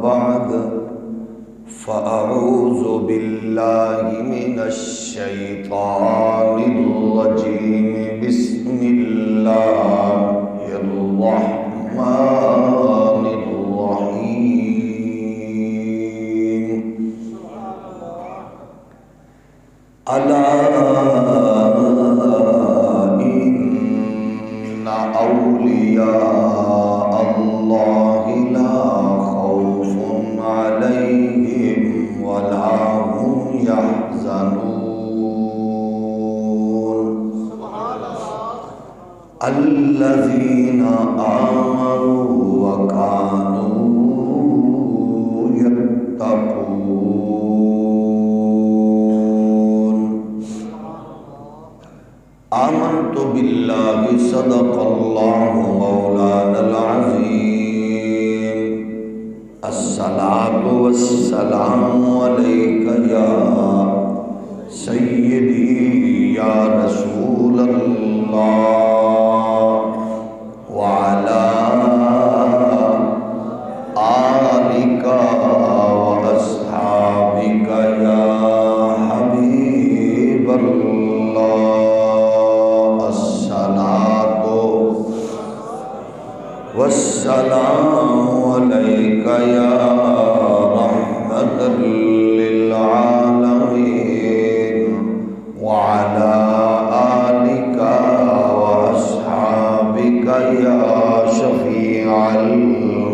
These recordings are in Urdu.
بعد فأعوذ بالله من الشيطان الرجيم بسم الله الرحمن الرحيم ألا إن أولياء الله لا خوف عليهم ولا هم يحزنون الذين آمنوا وكانوا يتقون آمنت بالله صدق الله مولانا العظيم الصلاة والسلام عليك يا سيدي يا رسول الله وعلى آلك وأصحابك يا حبيب الله الصلاة والسلام عليك يا رحمة للعالمين وعلى آلك وأصحابك يا شفيع المذنبين۔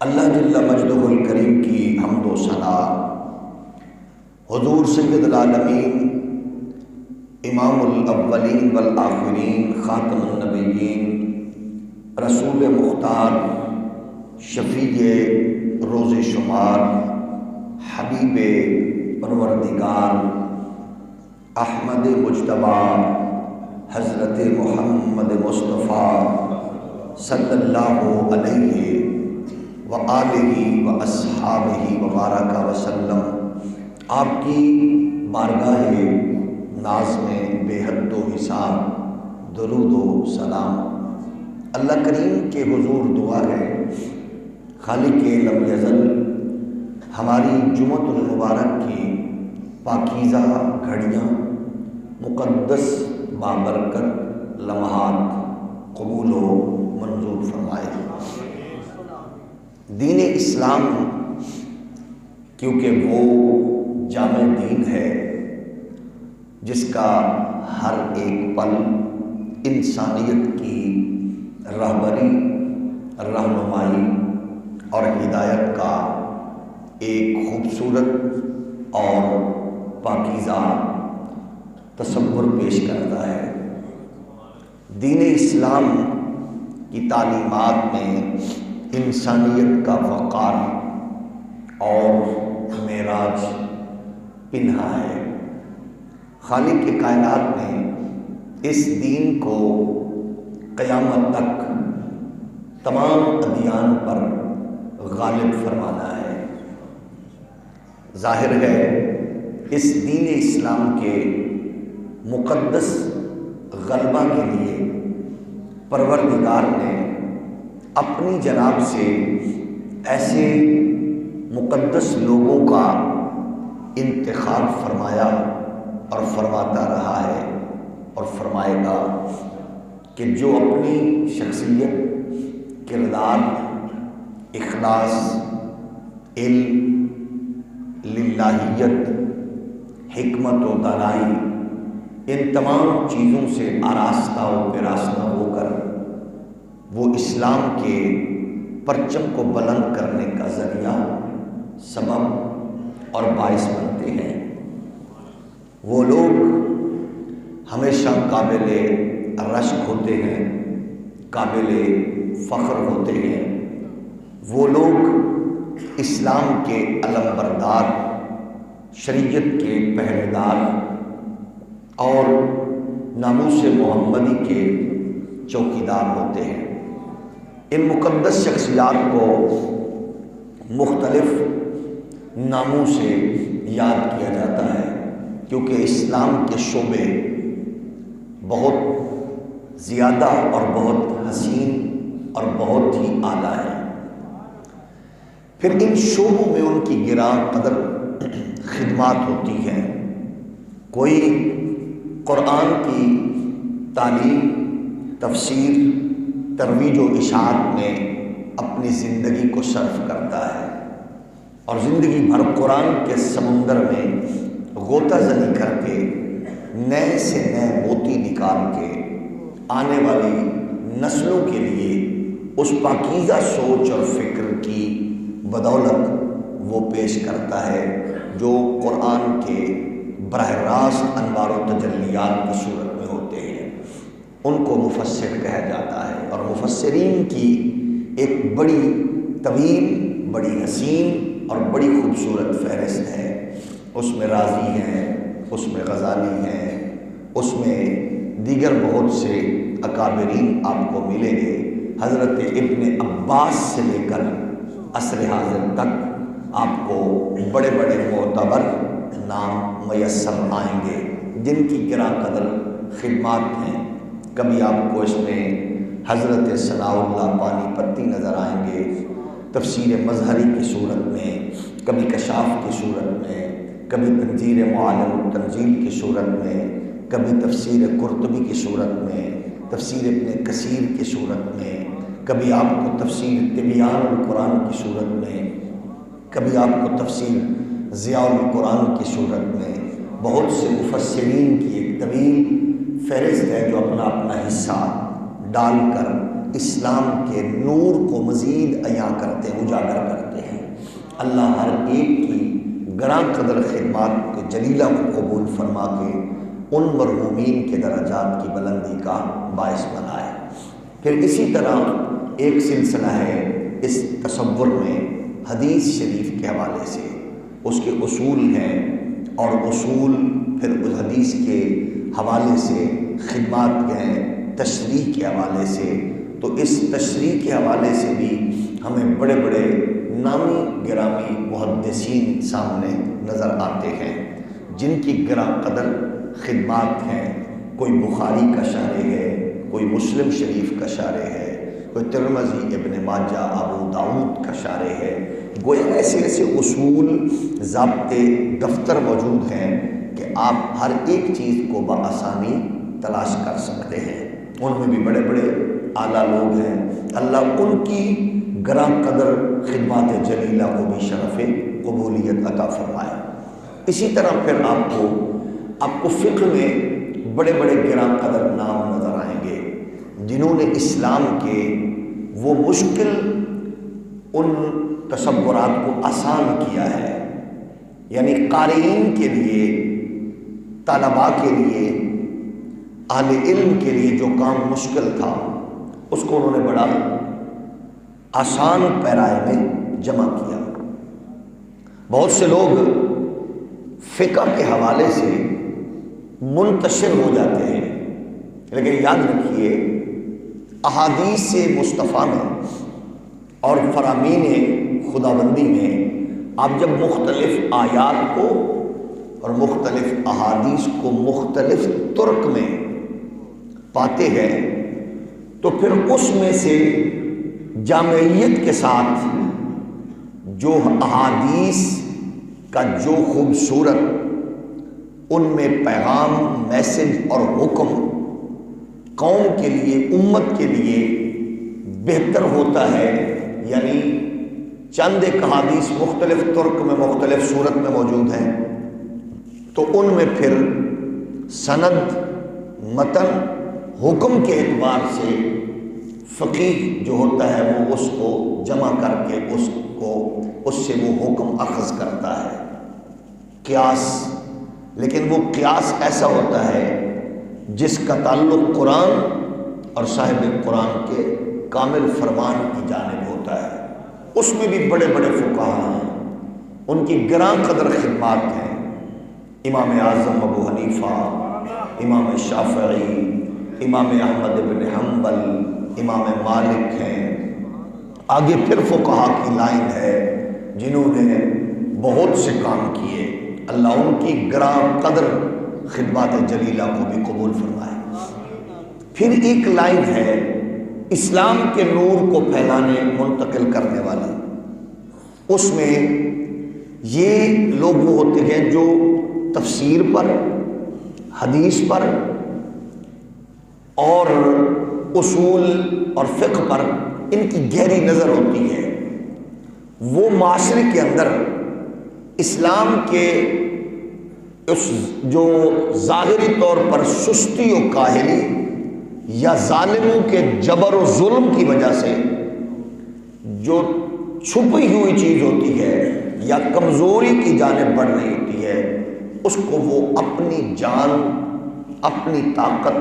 اللہ جل مجدہ الکریم کی حمد و ثنا حضور سید العالمین امام الاولین والآخرین خاتم النبیین رسول مختار شفیع روز شمار حبیب پروردگار احمد مجتبی حضرت محمد مصطفیٰ صلی اللہ علیہ وآلہ واصحابہ وبارک وسلم آپ کی بارگاہ ناز میں بے حد و حساب درود و سلام اللہ کریم کے حضور دعا ہے خالق لم یزل ہماری جمعۃ المبارک کی پاکیزہ گھڑیاں مقدس بابرکت لمحات قبول و منظور فرمائے۔ دین اسلام کیونکہ وہ جامع دین ہے جس کا ہر ایک پل انسانیت کی رہبری، رہنمائی اور ہدایت کا ایک خوبصورت اور پاکیزہ تصور پیش کرتا ہے۔ دین اسلام کی تعلیمات میں انسانیت کا وقار اور معراج پنہا ہے۔ خالق کے کائنات نے اس دین کو قیامت تک تمام ادیان پر غالب فرمانا ہے۔ ظاہر ہے اس دین اسلام کے مقدس غلبہ کے لیے پروردگار نے اپنی جناب سے ایسے مقدس لوگوں کا انتخاب فرمایا اور فرماتا رہا ہے اور فرمائے گا کہ جو اپنی شخصیت، کردار، اخلاص، علم، للہیت، حکمت و دانائی ان تمام چیزوں سے آراستہ و پیراستہ ہو کر وہ اسلام کے پرچم کو بلند کرنے کا ذریعہ، سبب اور باعث بنتے ہیں، وہ لوگ ہمیشہ قابل رشک ہوتے ہیں، قابل فخر ہوتے ہیں۔ وہ لوگ اسلام کے علم بردار، شریعت کے پہریدار اور ناموس محمدی کے چوکیدار ہوتے ہیں۔ ان مقدس شخصیات کو مختلف ناموں سے یاد کیا جاتا ہے، کیونکہ اسلام کے شعبے بہت زیادہ اور بہت حسین اور بہت ہی اعلیٰ ہے۔ پھر ان شعبوں میں ان کی گراں قدر خدمات ہوتی ہیں۔ کوئی قرآن کی تعلیم، تفسیر، ترویج و اشاعت میں اپنی زندگی کو صرف کرتا ہے اور زندگی بھر قرآن کے سمندر میں غوطہ زنی کر کے نئے سے نئے موتی نکال کے آنے والی نسلوں کے لیے اس پاکیزہ سوچ اور فکر کی بدولت وہ پیش کرتا ہے جو قرآن کے براہ راست انوار و تجلیات کی صورت میں ہوتے ہیں۔ ان کو مفسر کہا جاتا ہے، اور مفسرین کی ایک بڑی طویل، بڑی حسین اور بڑی خوبصورت فہرست ہے۔ اس میں رازی ہیں، اس میں غزالی ہیں، اس میں دیگر بہت سے اکابرین آپ کو ملیں گے۔ حضرت ابن عباس سے لے کر عصر حاضر تک آپ کو بڑے بڑے معتبر نام میسر آئیں گے جن کی گراں قدر خدمات ہیں۔ کبھی آپ کو اس میں حضرت ثناء اللہ پانی پتی نظر آئیں گے تفسیر مظہری کی صورت میں، کبھی کشاف کی صورت میں، کبھی تنظیر معالم التنزیل کی صورت میں، کبھی تفسیر قرطبی کی صورت میں، تفسیر ابن کثیر کی صورت میں، کبھی آپ کو تفسیر تبیان القرآن کی صورت میں، کبھی آپ کو تفسیر ضیاء القرآن کی صورت میں۔ بہت سے مفسرین کی ایک طویل فہرست ہے جو اپنا اپنا حصہ ڈال کر اسلام کے نور کو مزید عیاں کرتے ہیں، اجاگر کرتے ہیں۔ اللہ ہر ایک کی گراں قدر خدمات کے جلیلہ کو قبول فرما کے ان مرحومین کے درجات کی بلندی کا باعث بنائے۔ پھر اسی طرح ایک سلسلہ ہے اس تصور میں حدیث شریف کے حوالے سے، اس کے اصول ہیں، اور اصول پھر اس حدیث کے حوالے سے خدمات کے ہیں، تشریح کے حوالے سے۔ تو اس تشریح کے حوالے سے بھی ہمیں بڑے بڑے نامی گرامی محدثین سامنے نظر آتے ہیں جن کی گراں قدر خدمات ہیں۔ کوئی بخاری کا شارح ہے، کوئی مسلم شریف کا شارح ہے، کوئی ترمذی، ابن ماجہ، ابو داؤد کا شارح ہے۔ گویا ایسے ایسے اصول، ضابطے، دفتر موجود ہیں کہ آپ ہر ایک چیز کو بآسانی تلاش کر سکتے ہیں۔ ان میں بھی بڑے بڑے اعلیٰ لوگ ہیں، اللہ ان کی گراں قدر خدمات جلیلہ کو بھی شرف قبولیت عطا فرمائے۔ اسی طرح پھر آپ کو فقہ میں بڑے بڑے گراں قدر نام نظر آئیں گے جنہوں نے اسلام کے وہ مشکل ان تصورات کو آسان کیا ہے، یعنی قارئین کے لیے، طلباء کے لیے، اہل علم کے لیے جو کام مشکل تھا اس کو انہوں نے بڑا آسان پیرائے میں جمع کیا۔ بہت سے لوگ فقہ کے حوالے سے منتشر ہو جاتے ہیں، لیکن یاد رکھیے احادیث مصطفیٰ میں اور فرامین خداوندی میں آپ جب مختلف آیات کو اور مختلف احادیث کو مختلف طرق میں پاتے ہیں تو پھر اس میں سے جامعیت کے ساتھ جو احادیث کا جو خوبصورت ان میں پیغام، میسج اور حکم قوم کے لیے، امت کے لیے بہتر ہوتا ہے، یعنی چند ایک احادیث مختلف طرق میں مختلف صورت میں موجود ہیں تو ان میں پھر سند، متن، حکم کے اعتبار سے فقیہ جو ہوتا ہے وہ اس کو جمع کر کے اس سے وہ حکم اخذ کرتا ہے۔ قیاس، لیکن وہ قیاس ایسا ہوتا ہے جس کا تعلق قرآن اور صاحب قرآن کے کامل فرمان کی جانب ہوتا ہے۔ اس میں بھی بڑے بڑے فقہاء ہیں، ان کی گراں قدر خدمات ہیں۔ امام اعظم ابو حنیفہ، امام شافعی، امام احمد بن حنبل، امام مالک ہیں۔ آگے پھر فقہاء کی لائن ہے جنہوں نے بہت سے کام کیے، اللہ ان کی گراں قدر خدمات جلیلہ کو بھی قبول فرمائے۔ پھر ایک لائن ہے اسلام کے نور کو پھیلانے منتقل کرنے والی، اس میں یہ لوگ وہ ہوتے ہیں جو تفسیر پر، حدیث پر اور اصول اور فقہ پر ان کی گہری نظر ہوتی ہے۔ وہ معاشرے کے اندر اسلام کے اس جو ظاہری طور پر سستی و کاہلی یا ظالموں کے جبر و ظلم کی وجہ سے جو چھپی ہوئی چیز ہوتی ہے یا کمزوری کی جانب بڑھ رہی ہوتی ہے، اس کو وہ اپنی جان، اپنی طاقت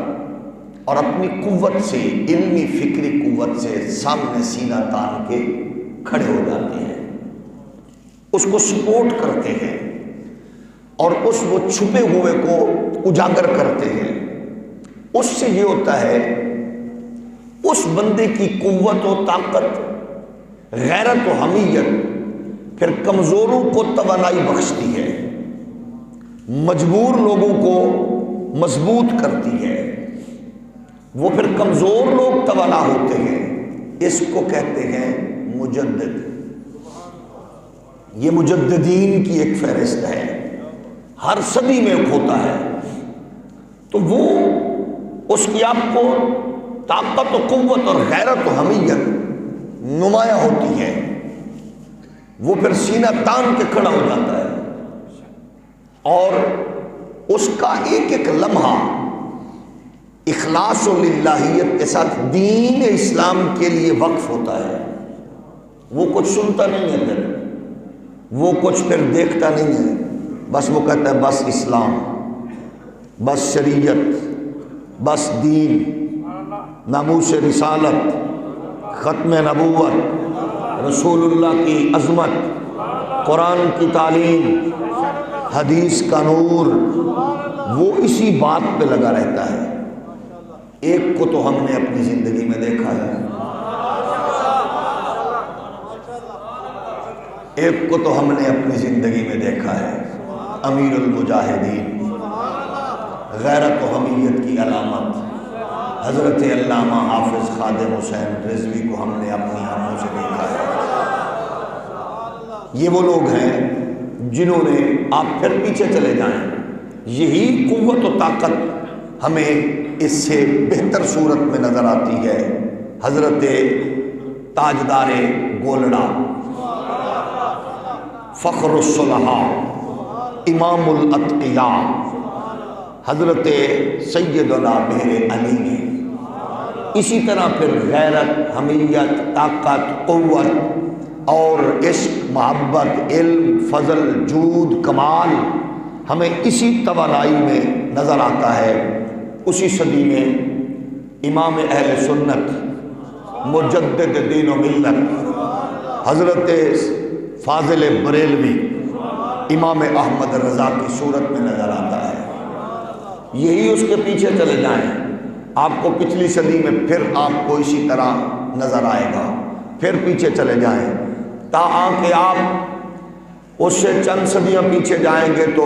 اور اپنی قوت سے، علمی فکری قوت سے سامنے سینہ تان کے کھڑے ہو جاتے ہیں، اس کو سپورٹ کرتے ہیں اور اس وہ چھپے ہوئے کو اجاگر کرتے ہیں۔ اس سے یہ ہوتا ہے اس بندے کی قوت و طاقت، غیرت و حمیت پھر کمزوروں کو توانائی بخشتی ہے، مجبور لوگوں کو مضبوط کرتی ہے، وہ پھر کمزور لوگ توانا ہوتے ہیں۔ اس کو کہتے ہیں مجدد۔ یہ مجددین کی ایک فہرست ہے، ہر صدی میں ایک ہوتا ہے، تو وہ اس کی آپ کو طاقت و قوت اور غیرت و حمیت نمایاں ہوتی ہے، وہ پھر سینہ تان کے کھڑا ہو جاتا ہے اور اس کا ایک ایک لمحہ اخلاص و للہیت کے ساتھ دین اسلام کے لیے وقف ہوتا ہے۔ وہ کچھ سنتا نہیں ہے، پھر وہ کچھ پھر دیکھتا نہیں ہے، بس وہ کہتا ہے بس اسلام، بس شریعت، بس دین، ناموس رسالت، ختم نبوت، رسول اللہ کی عظمت، قرآن کی تعلیم، حدیث کا نور، وہ اسی بات پہ لگا رہتا ہے۔ ایک کو تو ہم نے اپنی زندگی میں دیکھا ہے، ایک کو تو ہم نے اپنی زندگی میں دیکھا ہے، امیر المجاہدین، غیرت و حمیت کی علامت حضرت علامہ حافظ خادم حسین رضوی کو ہم نے اپنی آنکھوں سے دیکھا ہے۔ یہ وہ لوگ ہیں جنہوں نے، آپ پھر پیچھے چلے جائیں، یہی قوت و طاقت ہمیں اس سے بہتر صورت میں نظر آتی ہے۔ حضرت تاجدار گولڑا، فخر الصلحاء، امام الاتقیاء، حضرت سیدنا بہر علی نے اسی طرح پھر غیرت، حمیت، طاقت، قوت اور عشق، محبت، علم، فضل، جود، کمال ہمیں اسی توانائی میں نظر آتا ہے۔ اسی صدی میں امام اہل سنت، مجدد دین و ملت، حضرت فاضل بریلوی، امام احمد رضا کی صورت میں نظر آتا ہے۔ یہی اس کے پیچھے چلے جائیں، آپ کو پچھلی صدی میں پھر آپ کو اسی طرح نظر آئے گا، پھر پیچھے چلے جائیں تاکہ کہ آپ اس سے چند صدیاں پیچھے جائیں گے تو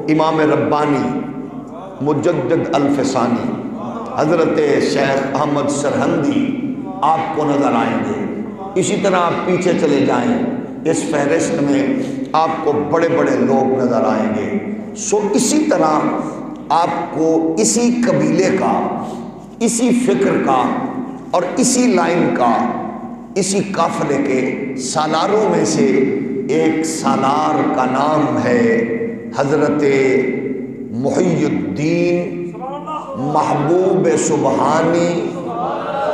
امام ربانی، مجدد الفسانی، حضرت شیخ احمد سرہندی آپ کو نظر آئیں گے۔ اسی طرح آپ پیچھے چلے جائیں، اس فہرست میں آپ کو بڑے بڑے لوگ نظر آئیں گے۔ سو اسی طرح آپ کو اسی قبیلے کا، اسی فکر کا اور اسی لائن کا، اسی قافلے کے سالاروں میں سے ایک سالار کا نام ہے حضرت محی الدین محبوب سبحانی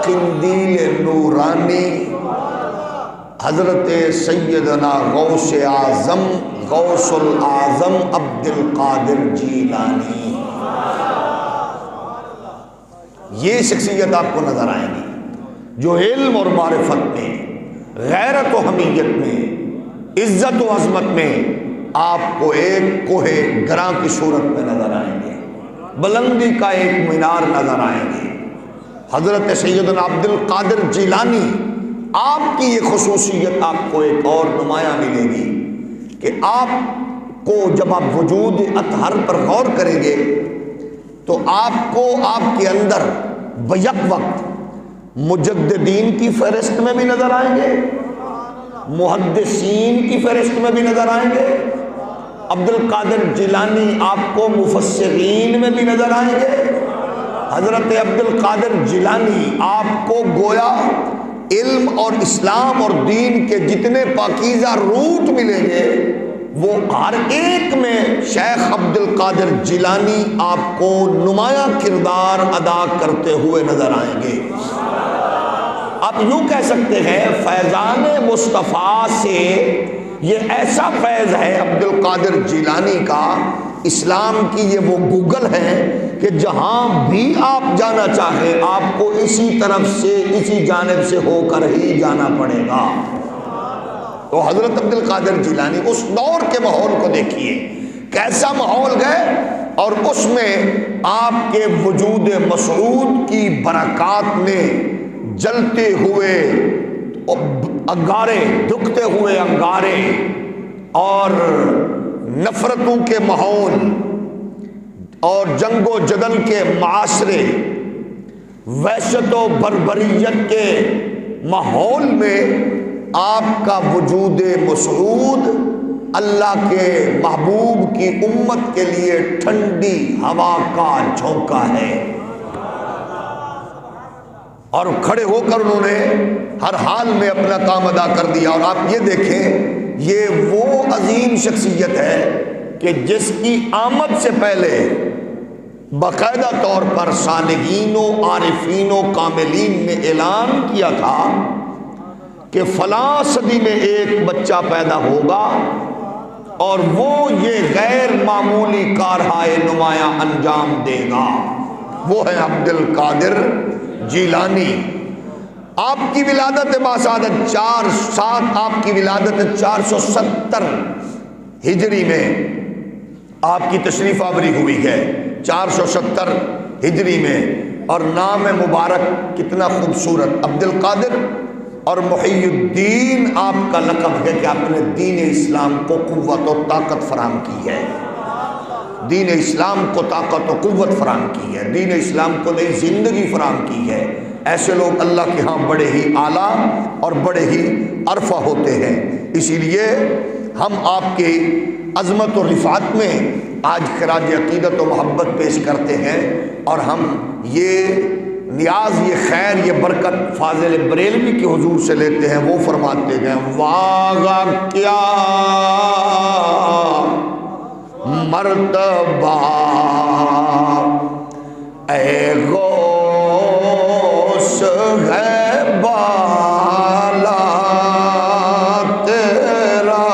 قندیل نورانی، حضرت سیدنا غوث اعظم، غوث الاعظم عبد القادر جیلانی۔ یہ شخصیت آپ کو نظر آئیں گی جو علم اور معرفت میں، غیرت و حمیت میں، عزت و عظمت میں آپ کو ایک کوہ گراں کی صورت میں نظر آئیں گے، بلندی کا ایک مینار نظر آئیں گے۔ حضرت سیدنا عبد القادر جیلانی، آپ کی یہ خصوصیت آپ کو ایک اور نمایاں ملے گی کہ آپ کو جب آپ وجود اطہر پر غور کریں گے تو آپ کو آپ کے اندر بیک وقت مجددین کی فہرست میں بھی نظر آئیں گے، محدثین کی فہرست میں بھی نظر آئیں گے، عبد القادر جیلانی آپ کو مفسرین میں بھی نظر آئیں گے۔ حضرت عبد القادر جیلانی آپ کو گویا علم اور اسلام اور دین کے جتنے پاکیزہ روٹ ملیں گے وہ ہر ایک میں شیخ عبد القادر جیلانی آپ کو نمایاں کردار ادا کرتے ہوئے نظر آئیں گے۔ آپ یوں کہہ سکتے ہیں فیضان مصطفیٰ سے یہ ایسا فیض ہے عبد القادر جیلانی کا، اسلام کی یہ وہ گوگل ہے کہ جہاں بھی آپ جانا چاہیں آپ کو اسی طرف سے اسی جانب سے ہو کر ہی جانا پڑے گا۔ تو حضرت عبد القادر جیلانی اس دور کے ماحول کو دیکھیے کیسا ماحول گئے، اور اس میں آپ کے وجود مسعود کی برکات نے جلتے ہوئے انگارے، دکھتے ہوئے انگارے اور نفرتوں کے ماحول اور جنگ و جدل کے معاشرے، وحشت و بربریت کے ماحول میں آپ کا وجود مسعود اللہ کے محبوب کی امت کے لیے ٹھنڈی ہوا کا جھونکا ہے۔ اور کھڑے ہو کر انہوں نے ہر حال میں اپنا کام ادا کر دیا۔ اور آپ یہ دیکھیں یہ وہ عظیم شخصیت ہے کہ جس کی آمد سے پہلے باقاعدہ طور پر صالحین و عارفین و کاملین نے اعلان کیا تھا کہ فلاں صدی میں ایک بچہ پیدا ہوگا اور وہ یہ غیر معمولی کارہائے نمایاں انجام دے گا، وہ ہے عبد القادر جیلانی۔ آپ کی ولادت باسعادت آپ کی ولادت 470 ہجری میں آپ کی تشریف آوری ہوئی ہے، 470 ہجری میں، اور نام مبارک کتنا خوبصورت، عبد القادر، اور محی الدین آپ کا لقب ہے کہ آپ نے دین اسلام کو قوت و طاقت فراہم کی ہے، دین اسلام کو طاقت و قوت فراہم کی ہے، دین اسلام کو نئی زندگی فراہم کی ہے۔ ایسے لوگ اللہ کے ہاں بڑے ہی اعلیٰ اور بڑے ہی عرفہ ہوتے ہیں۔ اسی لیے ہم آپ کی عظمت و رفعت میں آج خراج عقیدت و محبت پیش کرتے ہیں، اور ہم یہ نیاز، یہ خیر، یہ برکت فاضل بریلوی کے حضور سے لیتے ہیں۔ وہ فرماتے ہیں واغا کیا مرتبہ اے غوث ہے بالا تیرا،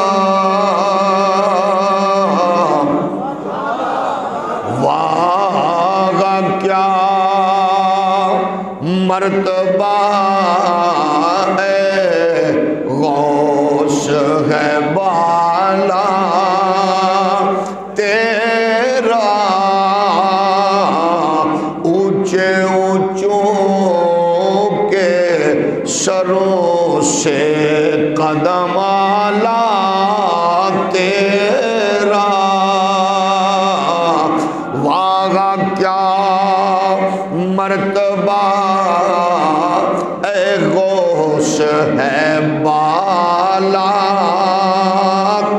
واغا کیا مرتبہ اے غوث ہے بالا تیرا، اونچے اونچوں کے سروں سے قدم اعلیٰ تیرا، واغا کیا مرتبہ اے غوث ہے بالا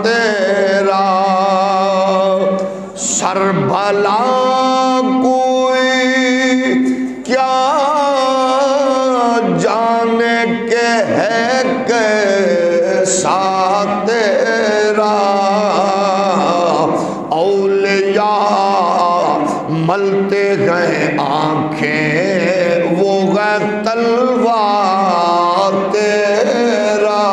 تیرا، سر بھلا کوئی کیا جانے کے ہے کیسا تیرا، اولیاء ملتے گئے آنکھیں وہ گئے تلوار تیرا،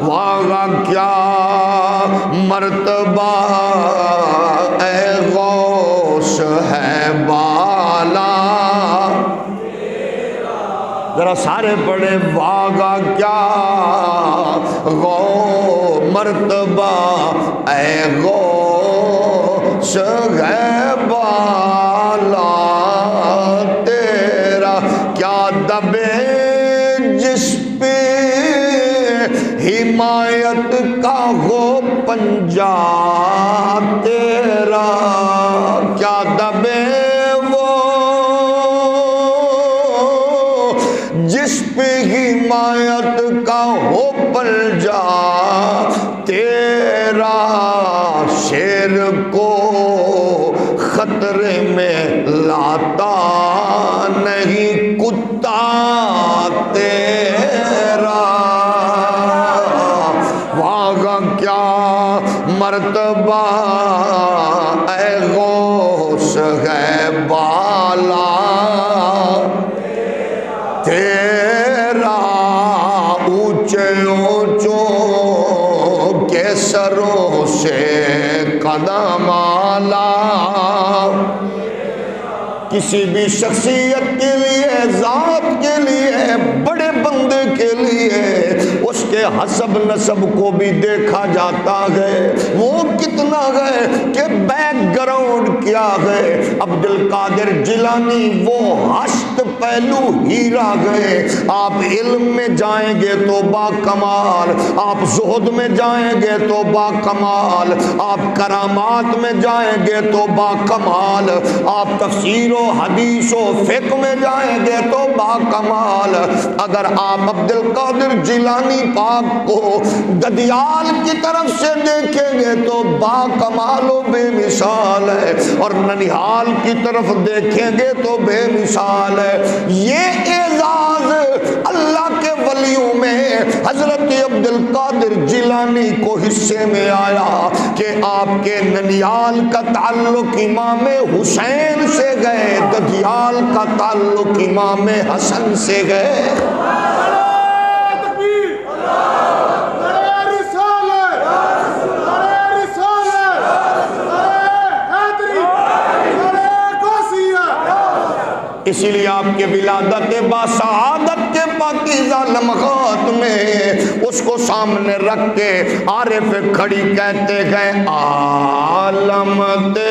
واغا کیا مرتبہ اے غوث ہے بالا، ذرا سارے پڑھے واغا کیا مرتبہ اے غوث ہے بالا تیرا، کیا دبے جس پہ حمایت کا ہو پنجہ تیرا، کیا دبے وہ حمایت کا ہو پنجہ تیرا شیر کو خطرے میں لاتا نہیں کتا تیرا واگا کیا مرتبہ اے غوث ہے بالا تیرا اونچے اونچوں کے سروں سے قدم آلا کسی بھی شخصیت کے لیے ذات کے لیے بڑے بندے کے لیے اس کے حسب نسب کو بھی دیکھا جاتا ہے وہ کتنا ہے کہ بیک گراؤنڈ کیا ہے عبد القادر جیلانی وہ ہشت پہلو ہیرا گئے آپ علم میں جائیں گے تو با کمال آپ زہد میں جائیں گے تو با کمال آپ کرامات میں جائیں گے تو با کمال آپ تفسیر و حدیث و فقہ میں جائیں گے تو با کمال اگر آپ عبد القادر جیلانی پاک کو ددیال کی طرف سے دیکھیں گے تو با کمال و بے مثال ہے اور ننیحال کی طرف دیکھیں گے تو بے مثال ہے یہ اعزاز اللہ کے ولیوں میں حضرت عبد القادر جیلانی کو حصے میں آیا کہ آپ کے ننیال کا تعلق امام حسین سے گئے ددیال کا تعلق امام حسن سے گئے اسی لیے آپ کے ولادت باسعادت کے پاکیزہ لمحات میں اس کو سامنے رکھ کے عارف کھڑی کہتے گئے عالم دے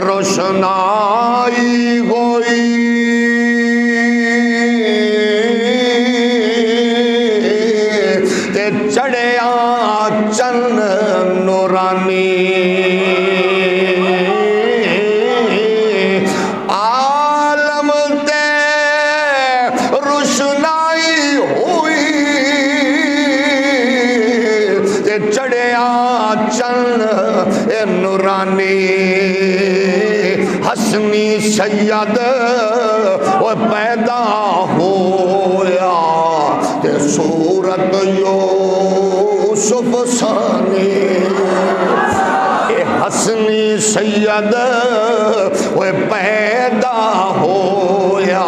روشنائی ہوئی تے چڑھے آنچن نورانی حسنی سید وہ پیدا ہویا تے صورت یوسف ثانی حسنی سید وہ پیدا ہویا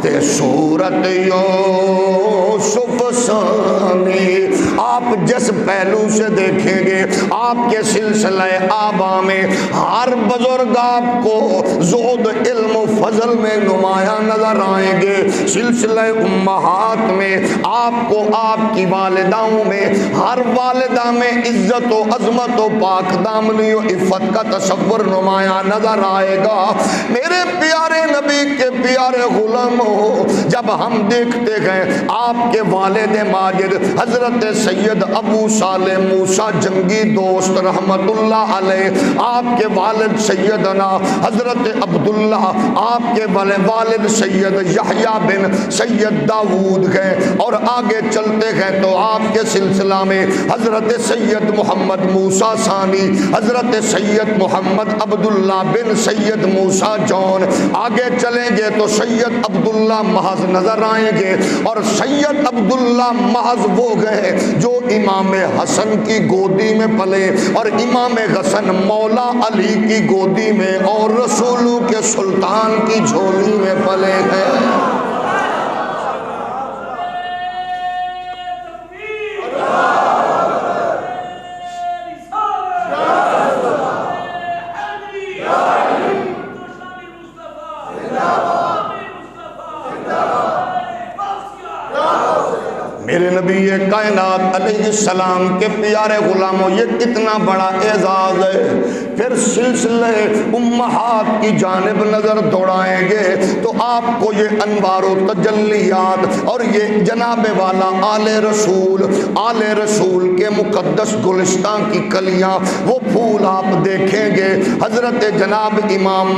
تے صورت یوسف ثانی آپ جس پہلو سے دیکھیں گے آپ کے سلسلہ آبا میں ہر بزرگ آپ کو زہد علم و فضل میں نمایاں نظر آئیں گے سلسلہ امہات میں آپ کو آپ کی والداؤں میں ہر والدہ میں عزت و عظمت و پاک دامنی و عفت کا تصور نمایاں نظر آئے گا میرے پیارے نبی کے پیارے غلاموں جب ہم دیکھتے گئے آپ کے والد ماجد حضرت سید ابو صالح موسیٰ جنگی دوست رحمت اللہ علیہ آپ کے والد سیدنا حضرت عبداللہ آپ کے والد سید یحییٰ بن سید داود گئے اور آگے چلتے گئے تو آپ کے سلسلہ میں حضرت سید محمد موسیٰ ثانی حضرت سید محمد عبداللہ بن سید موسیٰ جون آگے چلیں گے تو سید عبداللہ محض نظر آئیں گے اور سید عبداللہ محض وہ گئے جو امام حسن کی گودی میں پلے اور امام حسن مولا علی کی گودی میں اور رسولوں کے سلطان کی جھولی میں پلے گئے میرے نبی کائنات علیہ السلام کے پیارے غلاموں یہ کتنا بڑا اعزاز ہے پھر سلسلے امہات کی جانب نظر دوڑائیں گے تو آپ کو یہ انوار و تجلیات اور یہ جناب والا آل رسول کے مقدس گلستان کی کلیاں وہ پھول آپ دیکھیں گے۔ حضرت جناب امام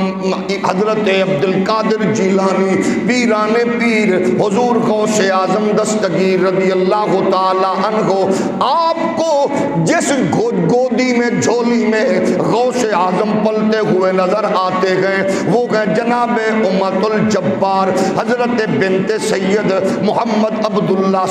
حضرت عبد القادر جیلانی پیران پیر حضور غوث اعظم دستگیر رضی اللہ تعالی عنہ آپ کو جس گودی میں جھولی میں غوث اعظم پلتے ہوئے نظر آتے گئے وہ گئے جناب امت الجبار حضرت بنت سید محمد عبداللہ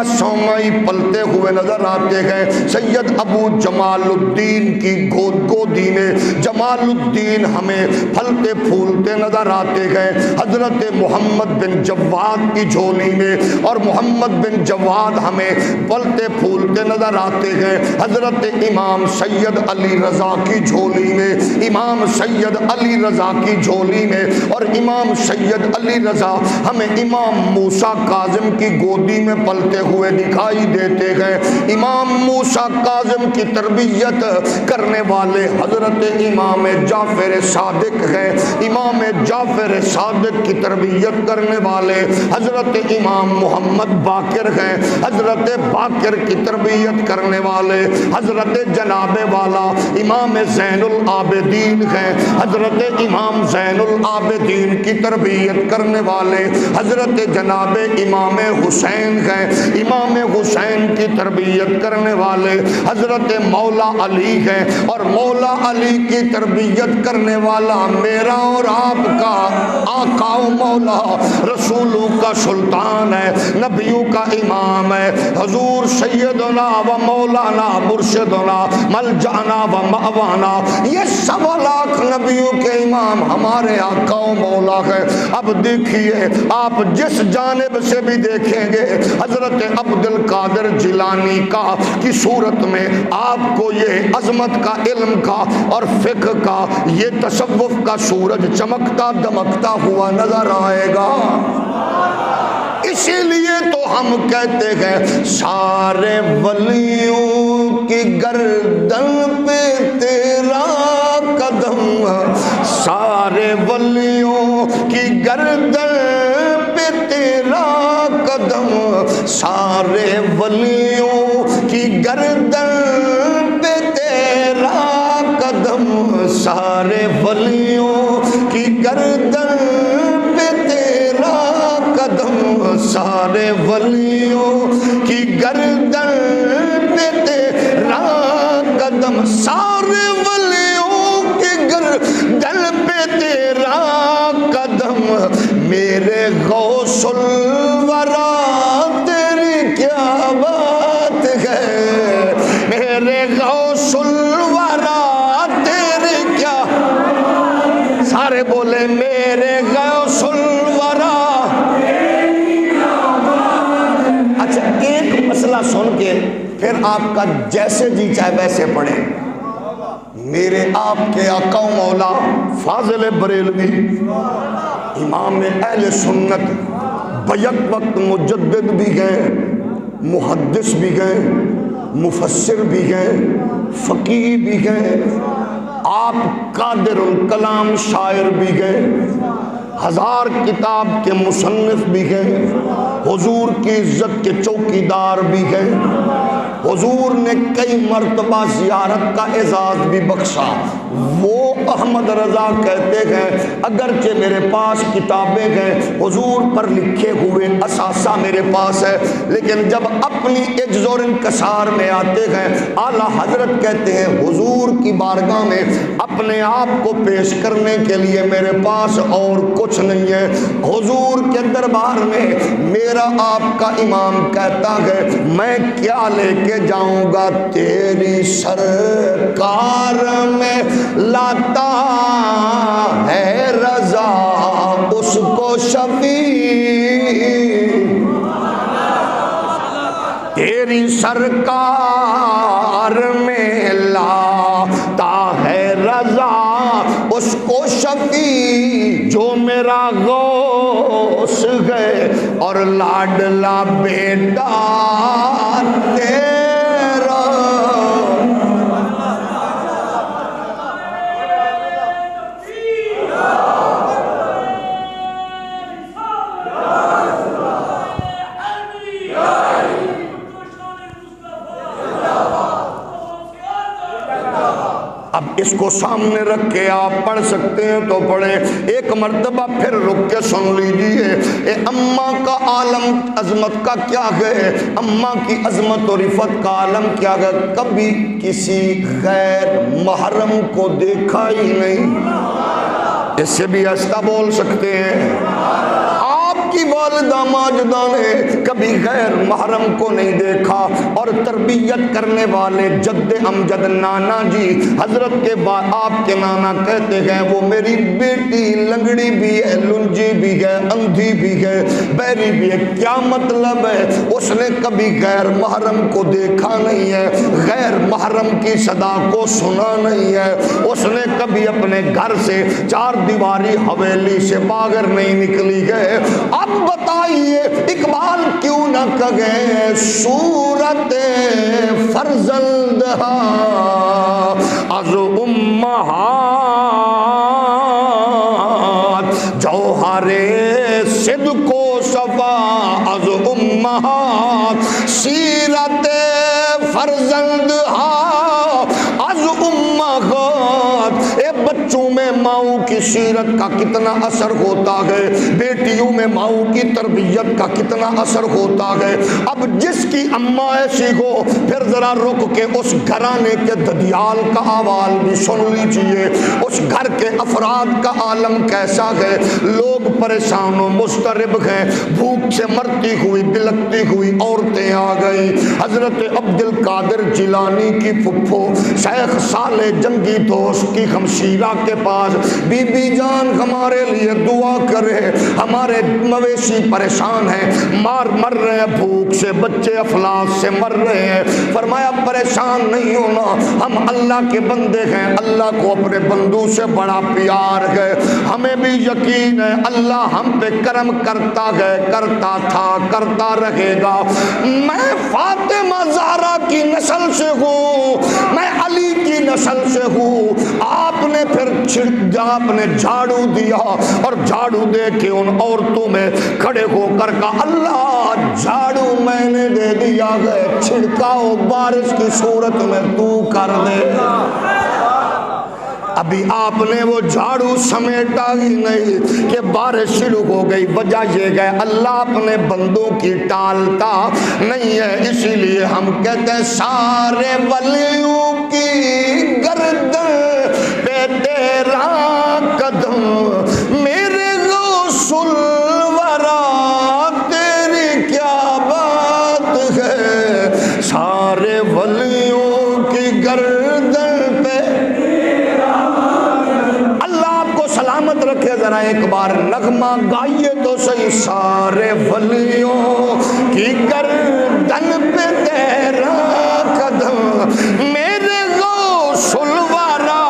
سومائی پلتے ہوئے نظر آتے گئے۔ سید ابو جمال الدین کی گودی میں جمال الدین ہمیں پھلتے پھولتے نظر آتے گئے۔ حضرت محمد بن جواد کی جھولی میں اور محمد بن جواد ہمیں پھلتے پھولتے نظر آتے گئے۔ حضرت امام سید علی رضا کی جھولی میں امام سید علی رضا کی جھولی میں اور امام سید علی رضا ہمیں امام موسیٰ کاظم کی گودی میں پلتے ہوئے دکھائی دیتے گئے۔ امام موسیٰ کاظم کی تربیت کرنے والے حضرت امام جعفر صادق ہیں۔ امام جعفر صادق کی تربیت کرنے والے حضرت امام محمد باقر ہیں۔ حضرت باقر کی تربیت کرنے والے حضرت جناب والا امام زین العابدین ہیں۔ حضرت امام زین العابدین کی تربیت کرنے والے حضرت جناب امام حسین ہیں۔ امام حسین کی تربیت کرنے والے حضرت مولا علی ہیں اور مولا علی کی تربیت کرنے والا میرا اور آپ کا آقا و مولا رسولوں کا سلطان ہے، نبیوں کا امام ہے، حضور سیدنا و مولانا مرشدنا ملجانا و مأوانا، یہ 1.25 لاکھ نبیوں کے امام ہمارے آقا و مولا ہے۔ اب دیکھیے آپ جس جانب سے بھی دیکھیں گے حضرت عبد القادر جیلانی کا کی صورت میں آپ کو یہ عظمت کا علم کا اور فقہ کا یہ تصوف کا سورج چمکتا دمکتا ہوا نظر آئے گا۔ اسی لیے تو ہم کہتے ہیں سارے ولیوں کی گردن پہ تیرا قدم، سارے ولیوں کی گردن پہ تیرا قدم، سارے ولیوں کی گردن پہ تیرا قدم، سارے ولیوں کی گردن پہ تیرا قدم، سارے ولیوں کی گردن پہ تیرا قدم، سارے ولیوں کی گردن پہ تیرا قدم، میرے غوث الورا تیری کیا بات ہے، میرے غوث الورا تیری کیا، سارے بولے میرے غوث الورا۔ اچھا ایک مسئلہ سن کے پھر آپ کا جیسے جی چاہے ویسے پڑھیں۔ میرے آپ کے آقا و مولا فاضل بریلوی امام اہل سنت بیک وقت مجدد بھی گئے، محدث بھی گئے، مفسر بھی گئے، فقیہ بھی گئے، آپ قادر الکلام شاعر بھی گئے، 1000 کتاب کے مصنف بھی گئے، حضور کی عزت کے چوکیدار بھی گئے، حضور نے کئی مرتبہ زیارت کا اعزاز بھی بخشا۔ وہ احمد رضا کہتے ہیں اگرچہ میرے پاس کتابیں ہیں، حضور پر لکھے ہوئے اثاثہ میرے پاس ہے، لیکن جب اپنی عجز اور انکسار میں آتے ہیں اعلیٰ حضرت کہتے ہیں حضور کی بارگاہ میں اپنے آپ کو پیش کرنے کے لیے میرے پاس اور کچھ نہیں ہے۔ حضور کے دربار میں میرا آپ کا امام کہتا ہے میں کیا لے کے جاؤں گا، تیری سرکار میں لاتا ہے رضا اس کو شفیع، تیری سرکار میں لاتا ہے رضا اس کو شفیع، جو میرا غوث ہے اور لاڈلا بیٹا تیرا۔ کو سامنے رکھ کے آپ پڑھ سکتے ہیں تو پڑھیں، ایک مرتبہ پھر رک کے سن لیجئے۔ اے اماں کا عالم عظمت کا کیا ہے، اماں کی عظمت و رفت کا عالم کیا ہے، کبھی کسی غیر محرم کو دیکھا ہی نہیں۔ اس سے بھی آہستہ بول سکتے ہیں، آپ کی والدہ ماجدہ نے کبھی غیر محرم کو نہیں دیکھا، اور تربیت کرنے والے جد امجد نانا جی حضرت کے بعد آپ کے نانا کہتے ہیں وہ میری بیٹی لنگڑی بھی ہے، لنجی بھی ہے، اندھی بھی ہے، بہری بھی ہے۔ کیا مطلب ہے؟ اس نے کبھی غیر محرم کو دیکھا نہیں ہے، غیر محرم کی صدا کو سنا نہیں ہے، اس نے کبھی اپنے گھر سے چار دیواری حویلی سے باہر نہیں نکلی ہے۔ اب بتائیے اقبال کیوں نہ کہے صورت فرزندہ از امہات جوہر صدق و صفا از امہات، سیرت فرزندہ از امہات۔ اے بچوں میں ماؤں کی سیرت کا کتنا اثر ہوتا ہے، بیٹیوں میں ماؤں کی تربیت کا کتنا اثر ہوتا ہے۔ اب جس کی اماں ایسی ہو، پھر ذرا رک کے اس گھرانے کے ددیال کا احوال بھی سن لیجئے، اس گھر کے افراد کا عالم کیسا ہے۔ لوگ پریشان و مضطرب ہیں، بھوک سے مرتی ہوئی بلکتی ہوئی عورتیں آ گئی۔ حضرت عبد القادر جیلانی کی پھپھو شیخ صالح جنگی دوست کی ہمشیرہ کے پاس، بی بی جان ہمارے لیے دعا کرے، ہمارے مویشی پریشان ہیں، مر رہے ہیں بھوک سے، بچے افلاس سے مر رہے ہیں۔ فرمایا پریشان نہیں ہونا، ہم اللہ کے بندے ہیں، اللہ کو اپنے بندوں سے بڑا پیار ہے، ہمیں بھی یقین ہے اللہ ہم پہ کرم کرتا ہے، کرتا تھا، کرتا رہے گا۔ میں فاطمہ زہرا کی نسل سے ہوں، میں علی کی نسل سے ہوں۔ آپ نے پھر آپ نے جھاڑو دیا اور جھاڑو دے کے ان عورتوں میں کھڑے ہو کر کہا اللہ جھاڑو میں نے دے دیا ہے، چھڑکاؤ بارش کی صورت میں تو کر دے۔ ابھی آپ نے وہ جھاڑو سمیٹا ہی نہیں کہ بارش شروع ہو گئی۔ وجہ یہ ہے اللہ اپنے بندوں کی ٹالتا نہیں ہے، اسی لیے ہم کہتے ہیں سارے ولیوں کی گردن پہ تیرا قدم، میرے غوث الورا تیری کیا بات ہے، سارے ولیوں کی گردن پہ سلامت رکھے۔ ذرا ایک بار نغمہ گائیے تو صحیح، سارے ولیوں کی گردن پہ تیرا قدم، میرے غوث الورا